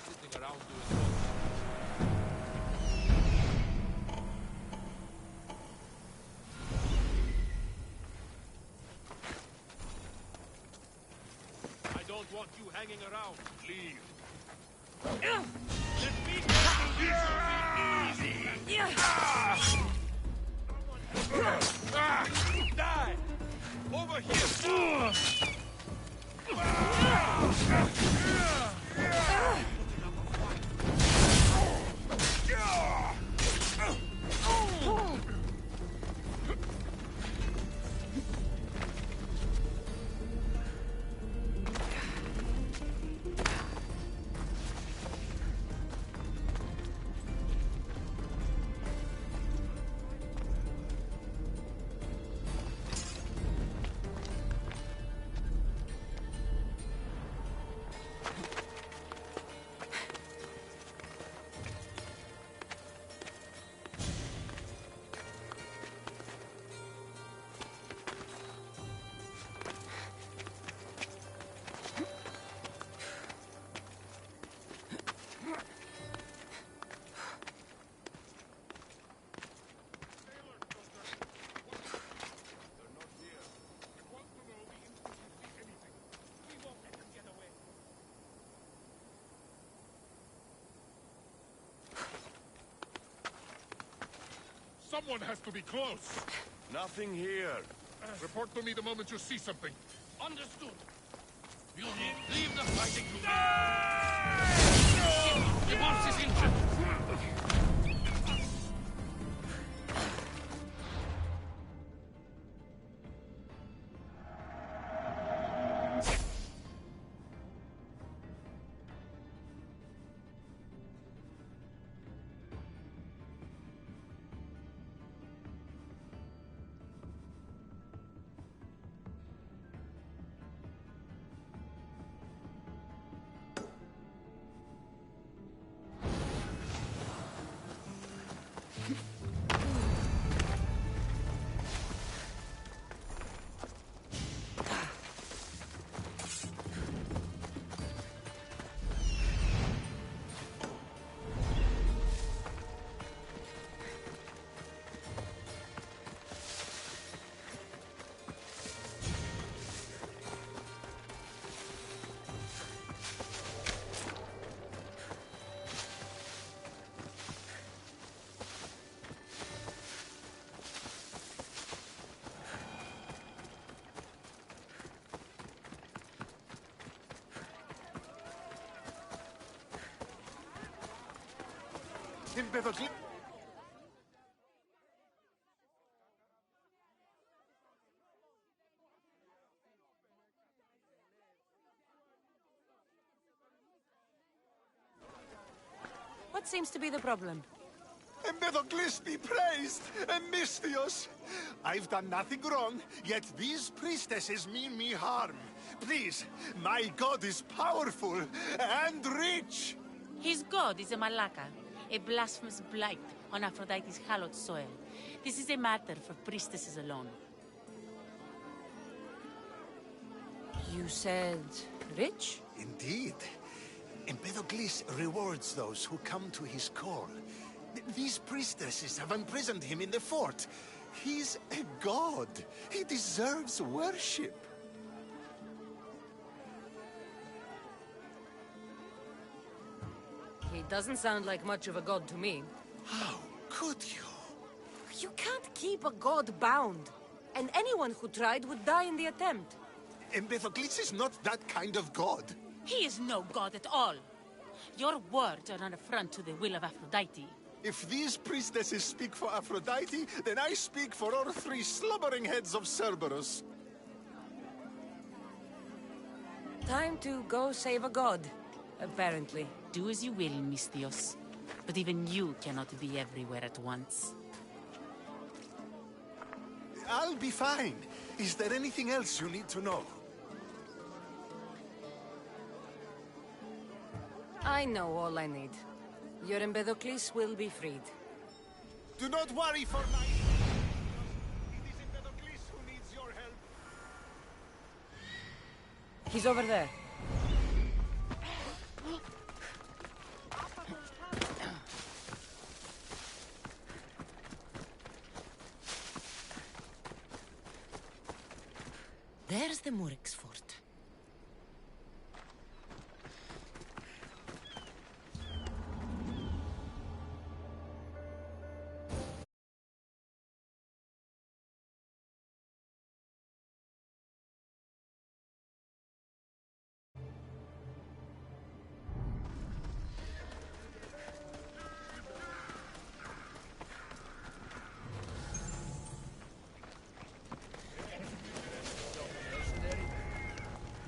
Sitting around doing nothing. I don't want you hanging around. Leave. Let me handle this easy. Die! Over here! Someone has to be close. Nothing here. Report to me the moment you see something. Understood. You leave the fighting to me. The boss is injured. What seems to be the problem? Empedocles be praised, Misthios! I've done nothing wrong, yet these priestesses mean me harm. Please, my god is powerful and rich! His god is a Malaka, a blasphemous blight on Aphrodite's hallowed soil. This is a matter for priestesses alone. You said rich? Indeed. Empedocles rewards those who come to his call. These priestesses have imprisoned him in the fort. He's a god. He deserves worship. He doesn't sound like much of a god to me. How could you? You can't keep a god bound. And anyone who tried would die in the attempt. Empedocles is not that kind of god. He is no god at all. Your words are an affront to the will of Aphrodite. If these priestesses speak for Aphrodite, then I speak for all three slumbering heads of Cerberus. Time to go save a god, apparently. Do as you will, Misthios. But even you cannot be everywhere at once. I'll be fine. Is there anything else you need to know? I know all I need. Your Empedocles will be freed. Do not worry for my... It is Empedocles who needs your help. He's over there. There's the Murex fort.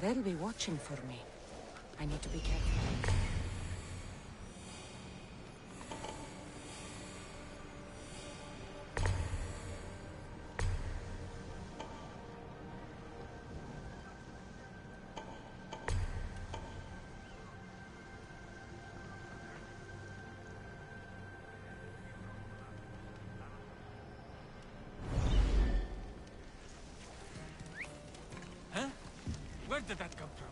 They'll be watching for me. I need to be careful. Huh? Where did that come from?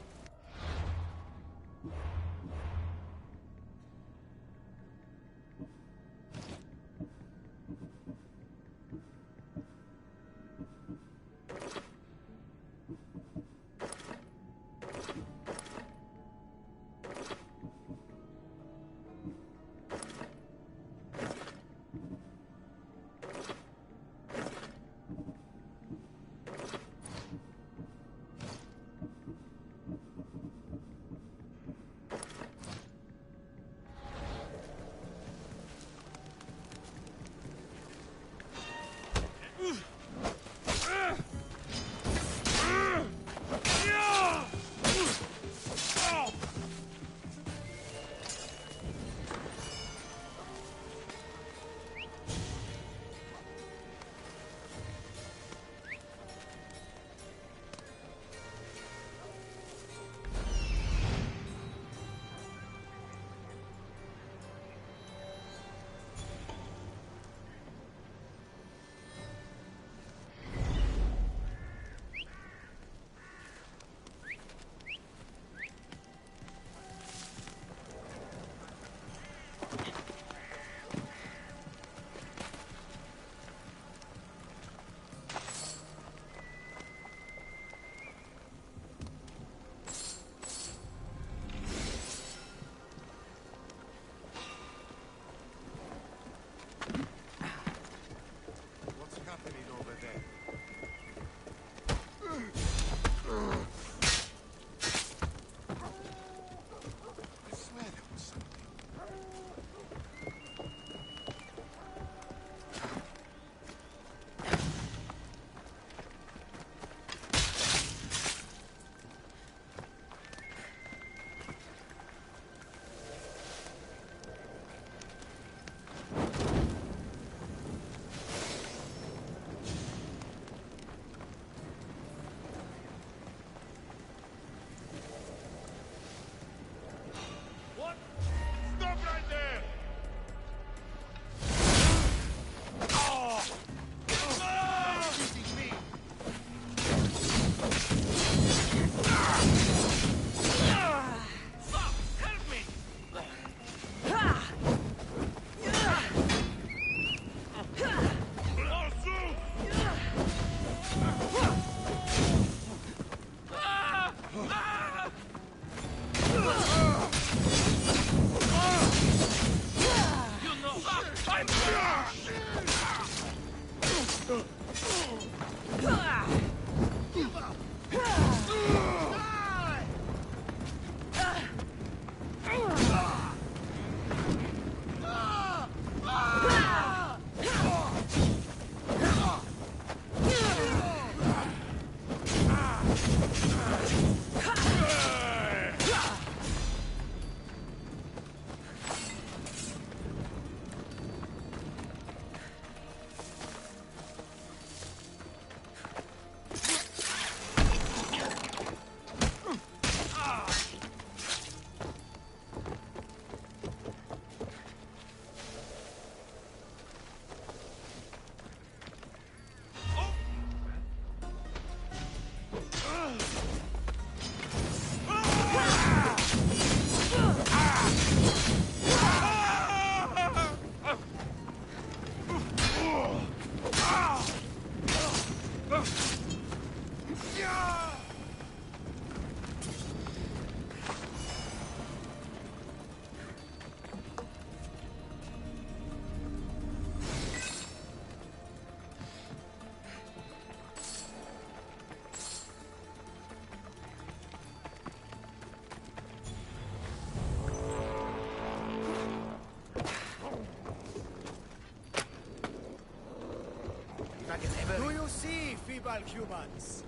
Do you see, feeble humans?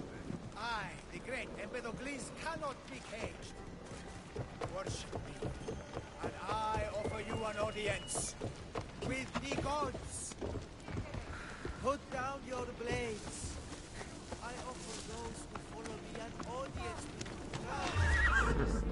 I, the great Empedocles, cannot be caged. Worship me, and I offer you an audience with the gods. Put down your blades. I offer those who follow me an audience with the gods.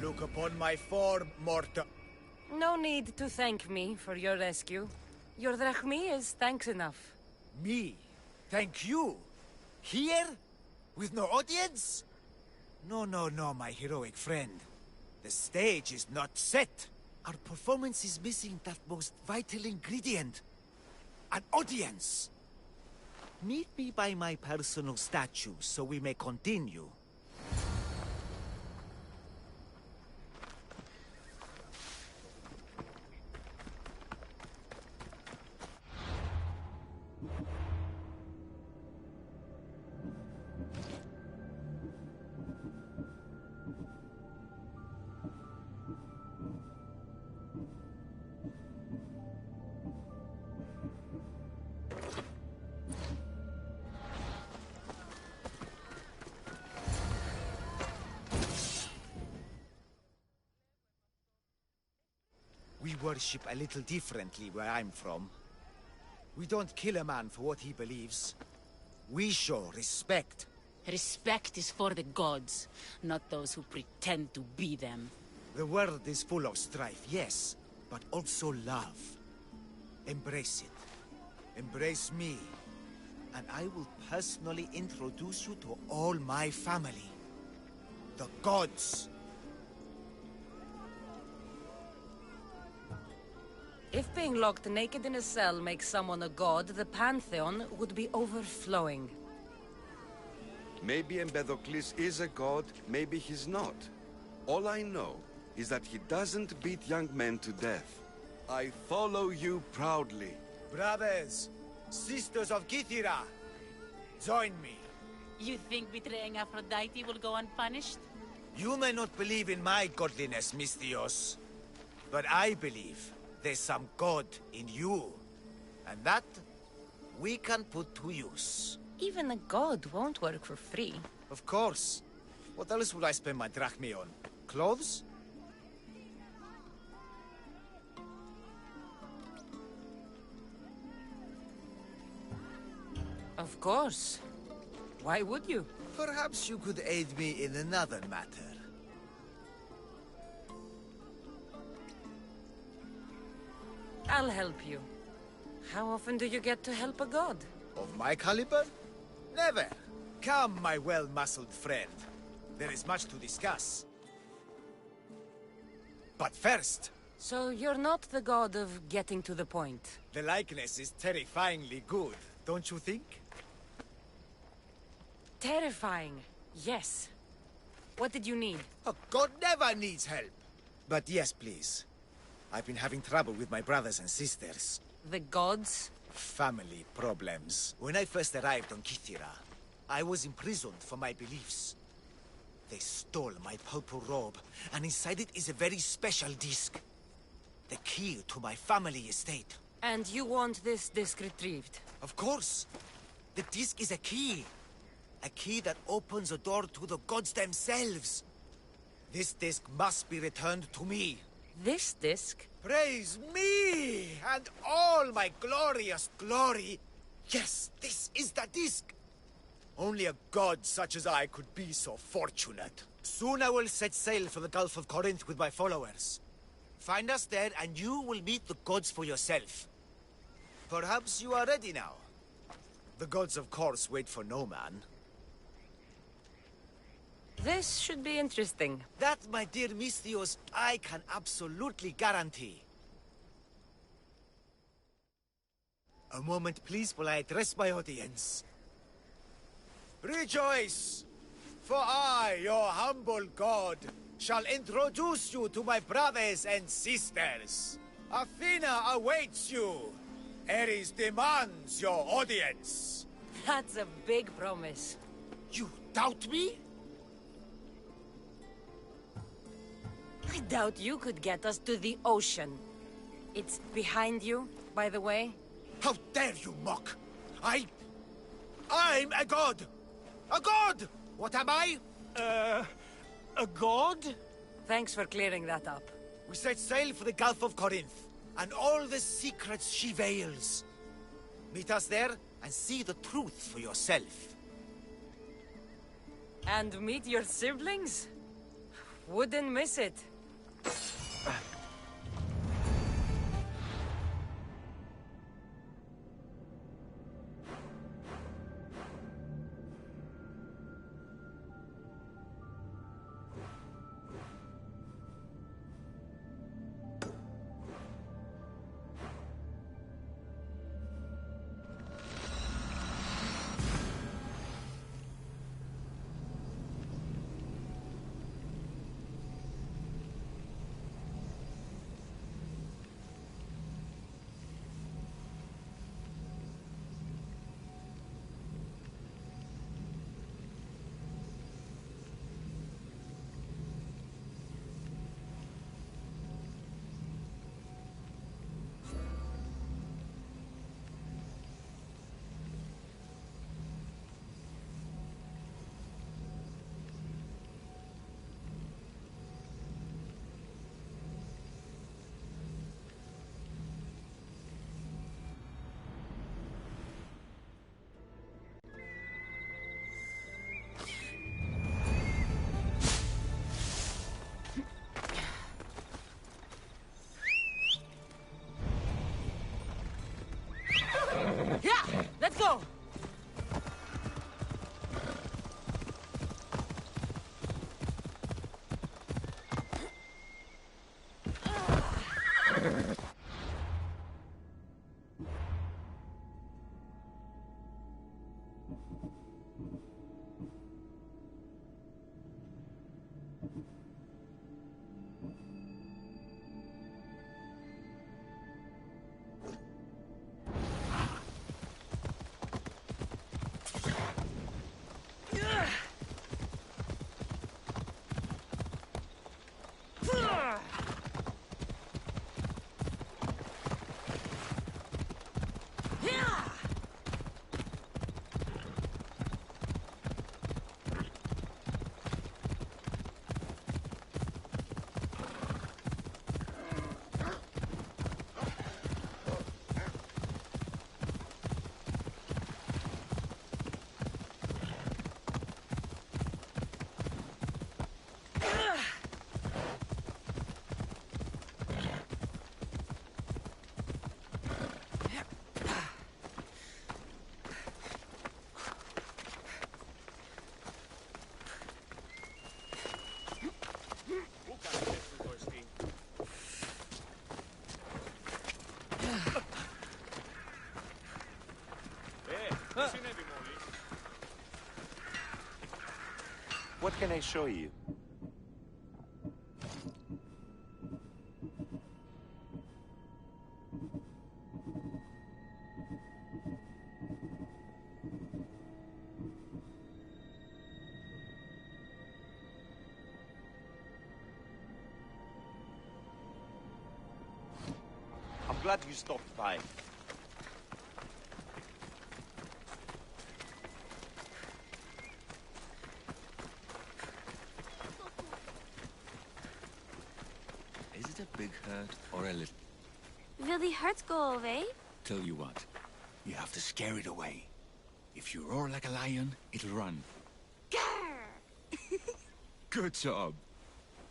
Look upon my form, mortal. No need to thank me for your rescue. Your drachmi is thanks enough. Me? Thank you? Here? With no audience? No, no, no, my heroic friend. The stage is not set. Our performance is missing that most vital ingredient. An audience. Meet me by my personal statue so we may continue. worship a little differently where I'm from. We don't kill a man for what he believes. We show respect. Respect is for the gods, not those who pretend to be them. The world is full of strife, yes, but also love. Embrace it. Embrace me. And I will personally introduce you to all my family. The gods. If being locked naked in a cell makes someone a god, the Pantheon would be overflowing. Maybe Empedocles is a god, maybe he's not. All I know is that he doesn't beat young men to death. I follow you proudly. Brothers, sisters of Kythera, join me. You think betraying Aphrodite will go unpunished? You may not believe in my godliness, Misthios, but I believe there's some god in you. And that, we can put to use. Even a god won't work for free. Of course. What else would I spend my drachmae on? Clothes? Of course. Why would you? Perhaps you could aid me in another matter. I'll help you. How often do you get to help a god? Of my caliber? Never. Come, my well-muscled friend. There is much to discuss. But first... So you're not the god of getting to the point? The likeness is terrifyingly good, don't you think? Terrifying, yes. What did you need? A god never needs help. But yes, please. I've been having trouble with my brothers and sisters. The gods? Family problems. When I first arrived on Kythera, I was imprisoned for my beliefs. They stole my purple robe, and inside it is a very special disc. The key to my family estate. And you want this disc retrieved? Of course. The disc is a key. A key that opens a door to the gods themselves. This disc must be returned to me. This disc? Praise me and all my glorious glory. Yes, this is the disc. Only a god such as I could be so fortunate. Soon I will set sail for the Gulf of Corinth with my followers. Find us there and you will meet the gods for yourself. Perhaps you are ready now. The gods, of course, wait for no man. This should be interesting. That, my dear Misthios, I can absolutely guarantee. A moment, please, while I address my audience. Rejoice! For I, your humble god, shall introduce you to my brothers and sisters. Athena awaits you. Ares demands your audience. That's a big promise. You doubt me? I doubt you could get us to the ocean. It's behind you, by the way. How dare you mock? I'm a god! A god! What am I? A god? Thanks for clearing that up. We set sail for the Gulf of Corinth, and all the secrets she veils. Meet us there, and see the truth for yourself. And meet your siblings? Wouldn't miss it. Yeah! Let's go! What can I show you? I'm glad you stopped by. Is it a big hurt or a little? Will the hurts go away? Tell you what, you have to scare it away. If you roar like a lion, it'll run. Good job.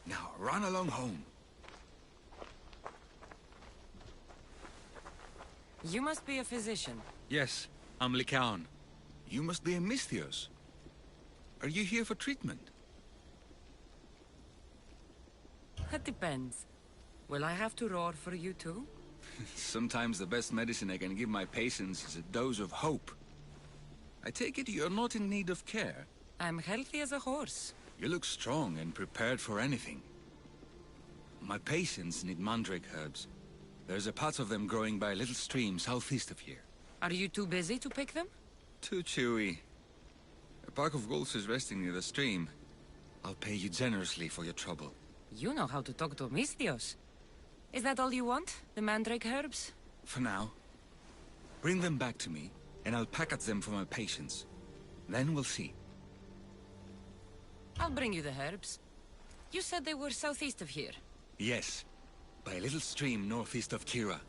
Now run along home. You must be a physician. Yes, I'm Lycaon. You must be a Misthios. Are you here for treatment? That depends. Will I have to roar for you too? Sometimes the best medicine I can give my patients is a dose of hope. I take it you're not in need of care. I'm healthy as a horse. You look strong and prepared for anything. My patients need mandrake herbs. There's a patch of them growing by a little stream southeast of here. Are you too busy to pick them? Too chewy. A pack of wolves is resting near the stream. I'll pay you generously for your trouble. You know how to talk to Misthios. Is that all you want? The mandrake herbs? For now. Bring them back to me, and I'll package them for my patients. Then we'll see. I'll bring you the herbs. You said they were southeast of here. Yes. By a little stream northeast of Kira.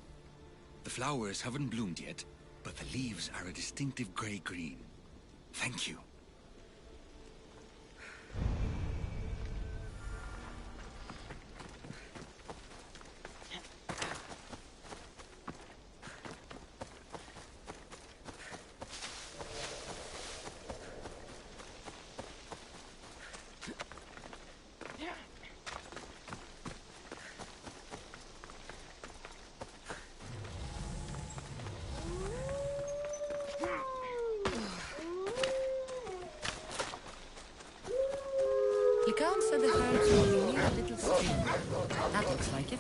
The flowers haven't bloomed yet, but the leaves are a distinctive grey-green. Thank you. Lycaon said the herbs were near a little stream. That looks like it.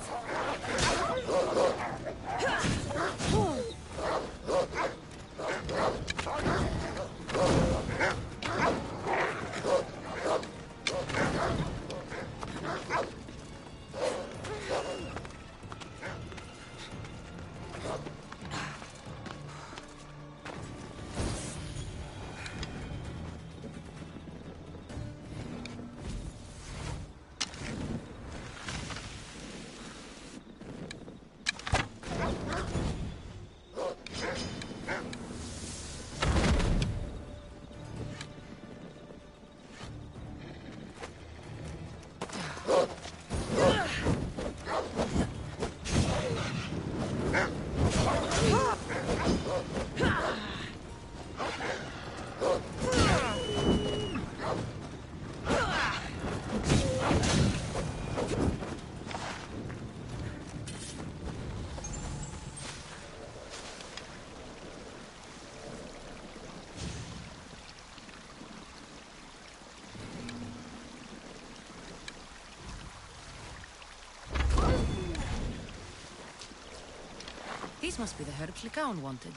These must be the herbs Lycaon wanted.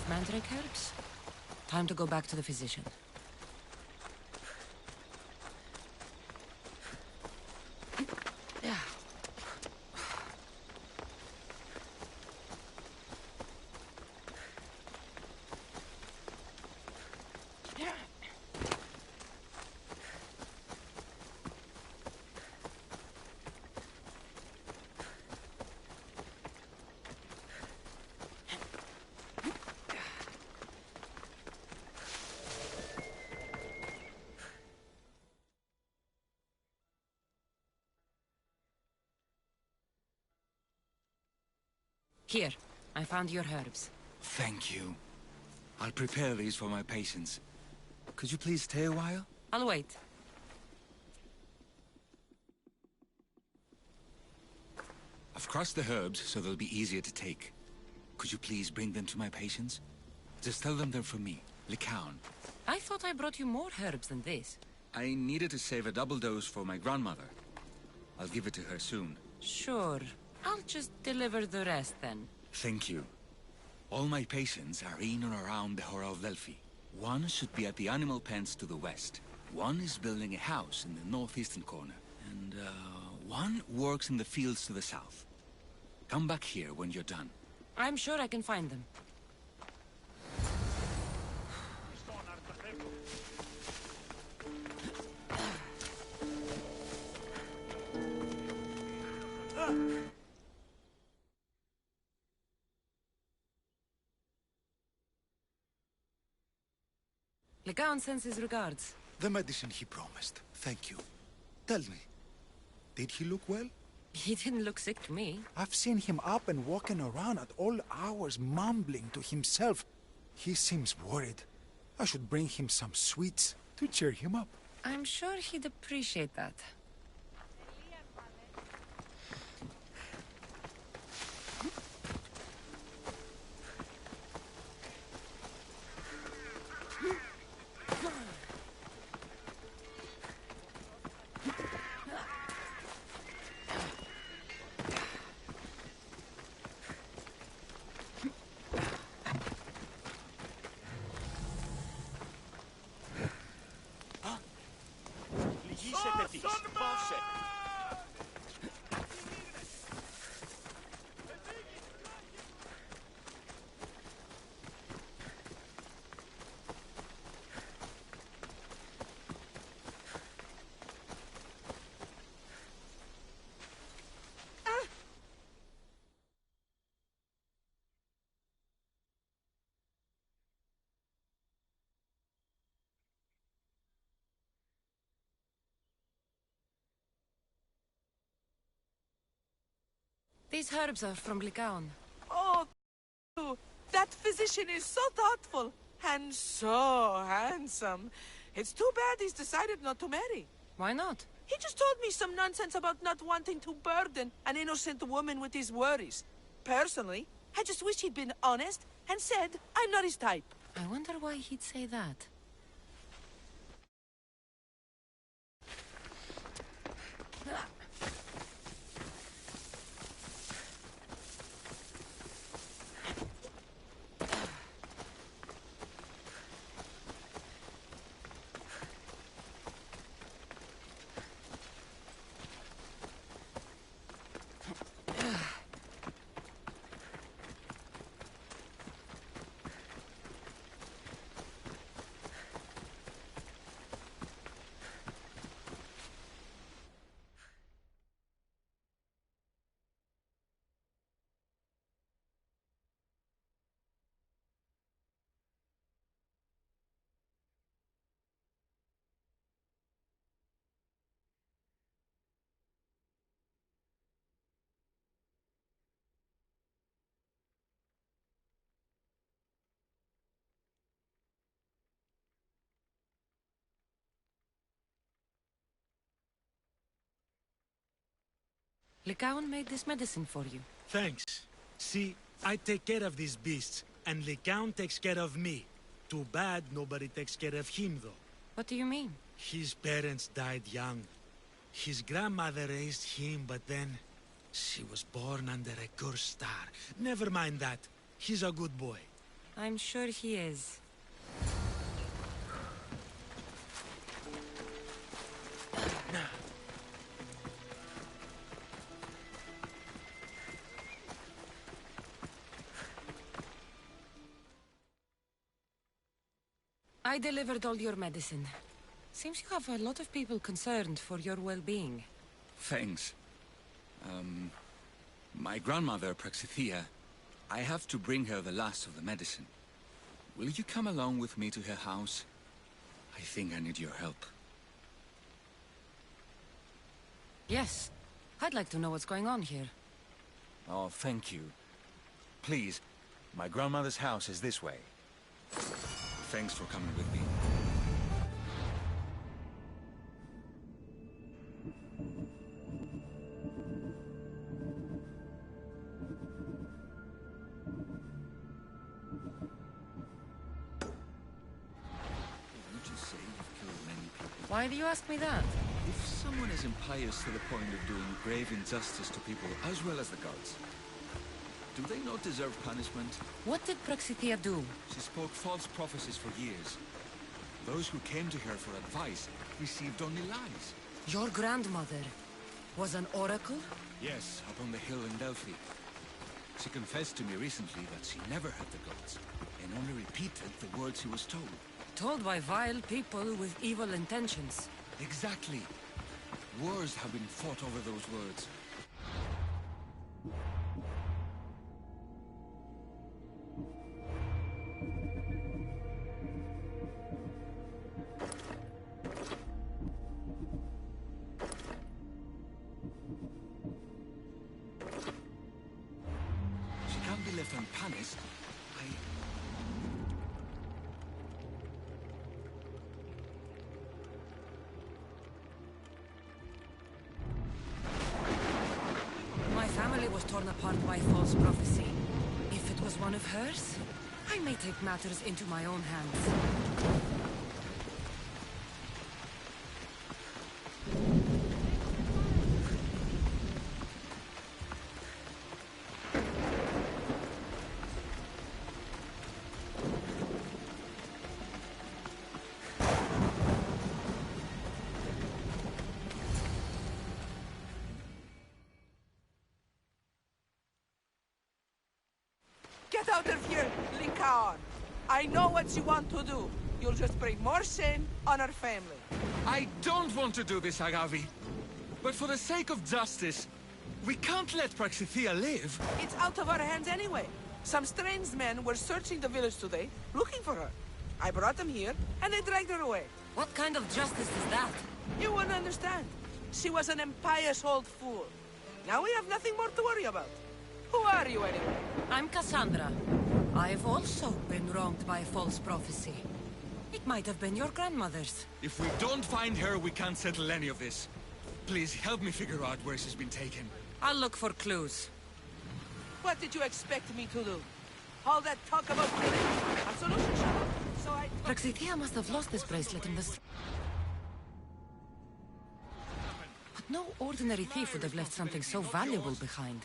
Mandrake herbs. Time to go back to the physician. Yeah. Here, I found your herbs. Thank you. I'll prepare these for my patients. Could you please stay a while? I'll wait. I've crushed the herbs so they'll be easier to take. Could you please bring them to my patients? Just tell them they're from me, Lycaon. I thought I brought you more herbs than this. I needed to save a double dose for my grandmother. I'll give it to her soon. Sure. I'll just deliver the rest then. Thank you. All my patients are in or around the Hora of Delphi. One should be at the animal pens to the west. One is building a house in the northeastern corner. And, one works in the fields to the south. Come back here when you're done. I'm sure I can find them. Lycaon sends his regards. The medicine he promised. Thank you. Tell me, did he look well? He didn't look sick to me. I've seen him up and walking around at all hours, mumbling to himself. He seems worried. I should bring him some sweets to cheer him up. I'm sure he'd appreciate that. These herbs are from Lycaon. Oh, that physician is so thoughtful and so handsome. It's too bad he's decided not to marry. Why not? He just told me some nonsense about not wanting to burden an innocent woman with his worries. Personally, I just wish he'd been honest and said I'm not his type. I wonder why he'd say that. Lycaon made this medicine for you. Thanks. See, I take care of these beasts, and Lycaon takes care of me. Too bad nobody takes care of him, though. What do you mean? His parents died young. His grandmother raised him, but then she was born under a cursed star. Never mind that. He's a good boy. I'm sure he is. I delivered all your medicine. Seems you have a lot of people concerned for your well-being. Thanks. My grandmother, Praxithea, I have to bring her the last of the medicine. Will you come along with me to her house? I think I need your help. Yes. I'd like to know what's going on here. Oh, thank you. Please, my grandmother's house is this way. Thanks for coming with me. Why do you ask me that? If someone is impious to the point of doing grave injustice to people as well as the gods, do they not deserve punishment? What did Praxithea do? She spoke false prophecies for years. Those who came to her for advice received only lies. Your grandmother was an oracle? Yes, up on the hill in Delphi. She confessed to me recently that she never had the gods, and only repeated the words she was told. Told by vile people with evil intentions. Exactly. Wars have been fought over those words. She can't be left unpunished. My family was torn apart by false prophecy. If it was one of hers, I may take matters into my own hands. Get out of here, Lycaon! I know what you want to do. You'll just bring more shame on our family. I don't want to do this, Agavi. But for the sake of justice, we can't let Praxithea live. It's out of our hands anyway. Some strange men were searching the village today, looking for her. I brought them here, and they dragged her away. What kind of justice is that? You wouldn't understand. She was an impious old fool. Now we have nothing more to worry about. Who are you, anyway? I'm Cassandra. I've also been wronged by false prophecy. It might have been your grandmother's. If we don't find her, we can't settle any of this. Please, help me figure out where she's been taken. I'll look for clues. What did you expect me to do? All that talk about killing? Absolutely shut up. So I... Praxithea must have lost this bracelet in the... But no ordinary thief would have left something so valuable behind.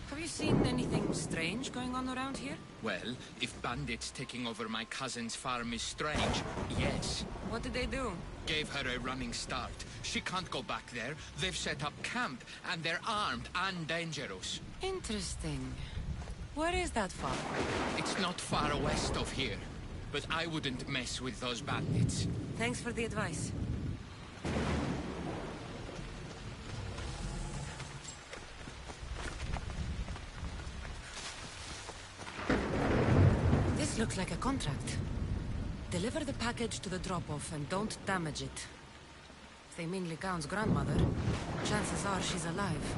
Have you seen anything strange going on around here? Well, if bandits taking over my cousin's farm is strange, yes. What did they do? Gave her a running start. She can't go back there. They've set up camp, and they're armed and dangerous. Interesting. Where is that farm? It's not far west of here, but I wouldn't mess with those bandits. Thanks for the advice. This looks like a contract. Deliver the package to the drop-off and don't damage it. If they mean Lycaon's grandmother, chances are she's alive.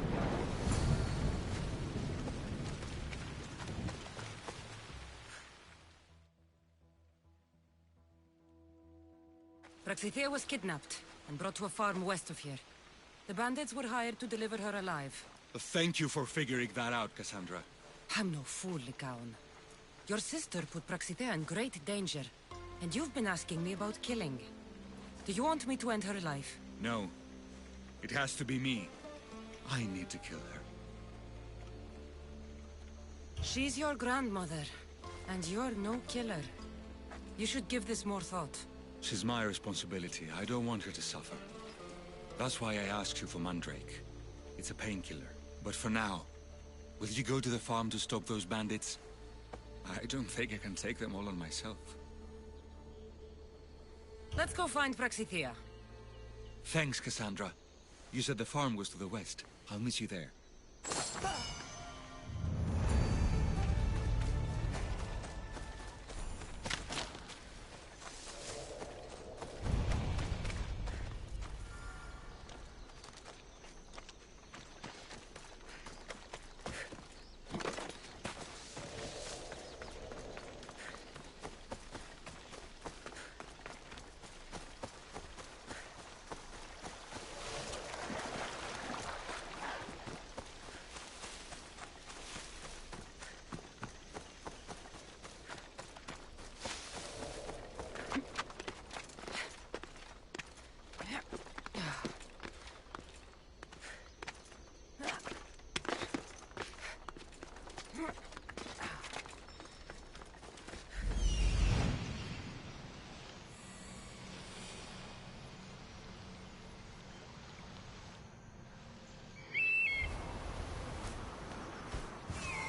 Praxithea was kidnapped and brought to a farm west of here. The bandits were hired to deliver her alive. Thank you for figuring that out, Cassandra. I'm no fool, Lycaon. Your sister put Praxithea in great danger, and you've been asking me about killing. Do you want me to end her life? No. It has to be me. I need to kill her. She's your grandmother, and you're no killer. You should give this more thought. She's my responsibility. I don't want her to suffer. That's why I asked you for Mandrake. It's a painkiller. But for now, will you go to the farm to stop those bandits? I don't think I can take them all on myself. Let's go find Praxithea. Thanks, Cassandra. You said the farm was to the west. I'll meet you there.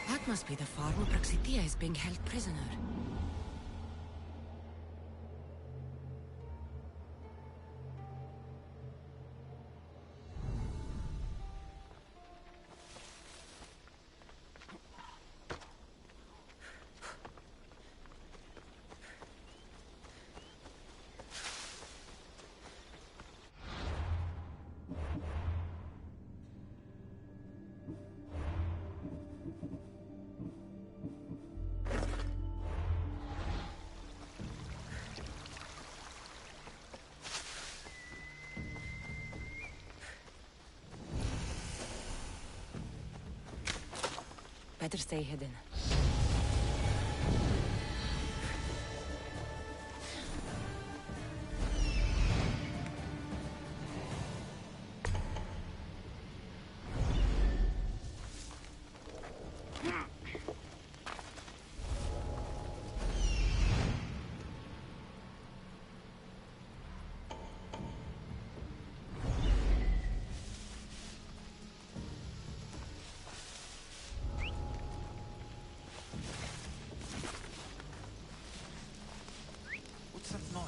That must be the farm where Praxithea is being held prisoner. Better stay hidden. That noise.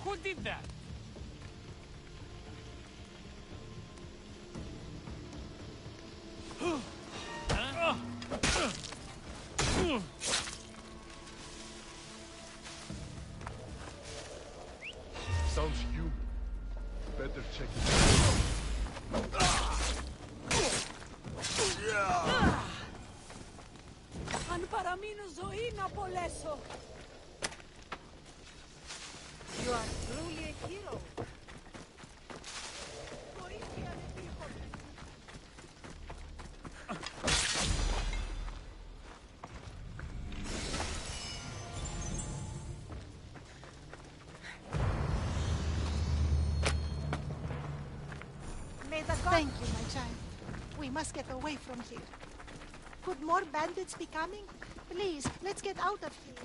Who did that? Αν παραμείνω ζωή να απολέσω. You are truly a hero. Thank you, my child. We must get away from here. Could more bandits be coming? Please, let's get out of here.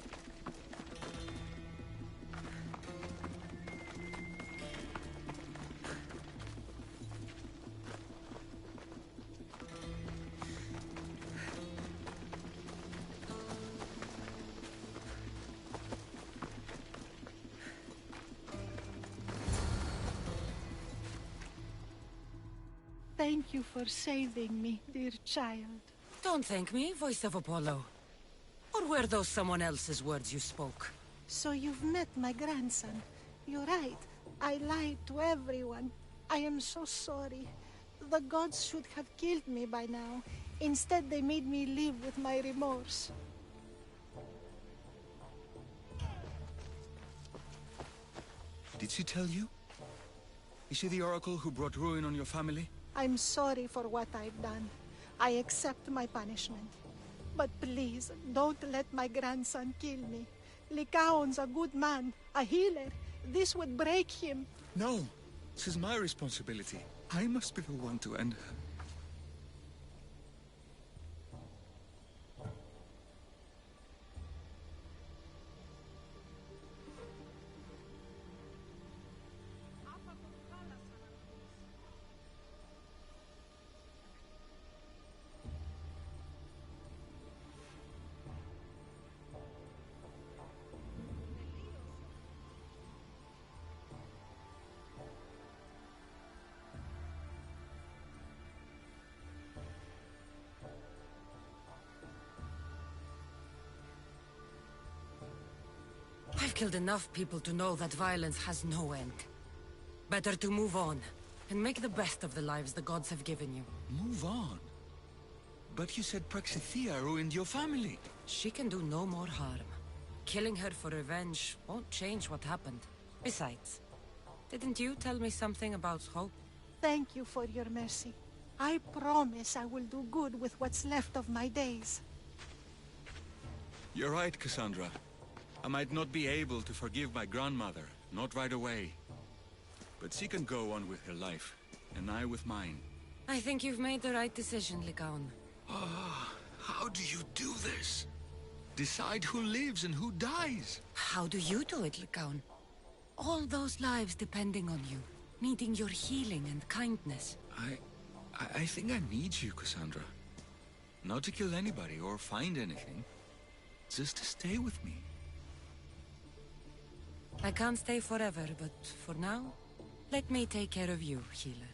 Thank you for saving me, dear child. Don't thank me, voice of Apollo. Or were those someone else's words you spoke? So you've met my grandson. You're right. I lied to everyone. I am so sorry. The gods should have killed me by now. Instead, they made me live with my remorse. Did she tell you? Is she the oracle who brought ruin on your family? I'm sorry for what I've done. I accept my punishment. But please, don't let my grandson kill me. Lycaon's a good man, a healer. This would break him. No, this is my responsibility. I must be the one to end her. I've killed enough people to know that violence has no end. Better to move on, and make the best of the lives the gods have given you. Move on? But you said Praxithea ruined your family. She can do no more harm. Killing her for revenge won't change what happened. Besides, didn't you tell me something about hope? Thank you for your mercy. I promise I will do good with what's left of my days. You're right, Cassandra. I might not be able to forgive my grandmother, not right away. But she can go on with her life, and I with mine. I think you've made the right decision, Lycaon. How do you do this? Decide who lives and who dies? How do you do it, Lycaon? All those lives depending on you, needing your healing and kindness. I think I need you, Cassandra. Not to kill anybody or find anything. Just to stay with me. I can't stay forever, but for now, let me take care of you, healer.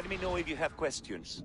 Let me know if you have questions.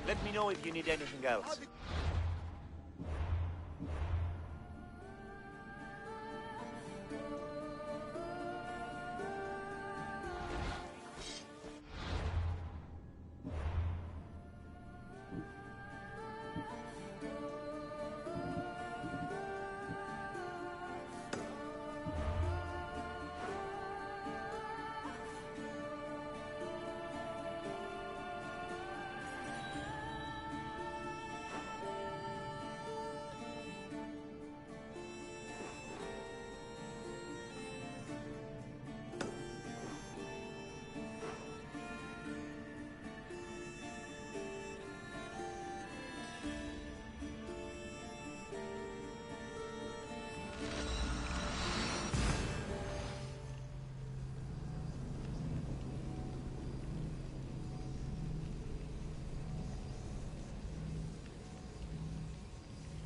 Let me know if you need anything else.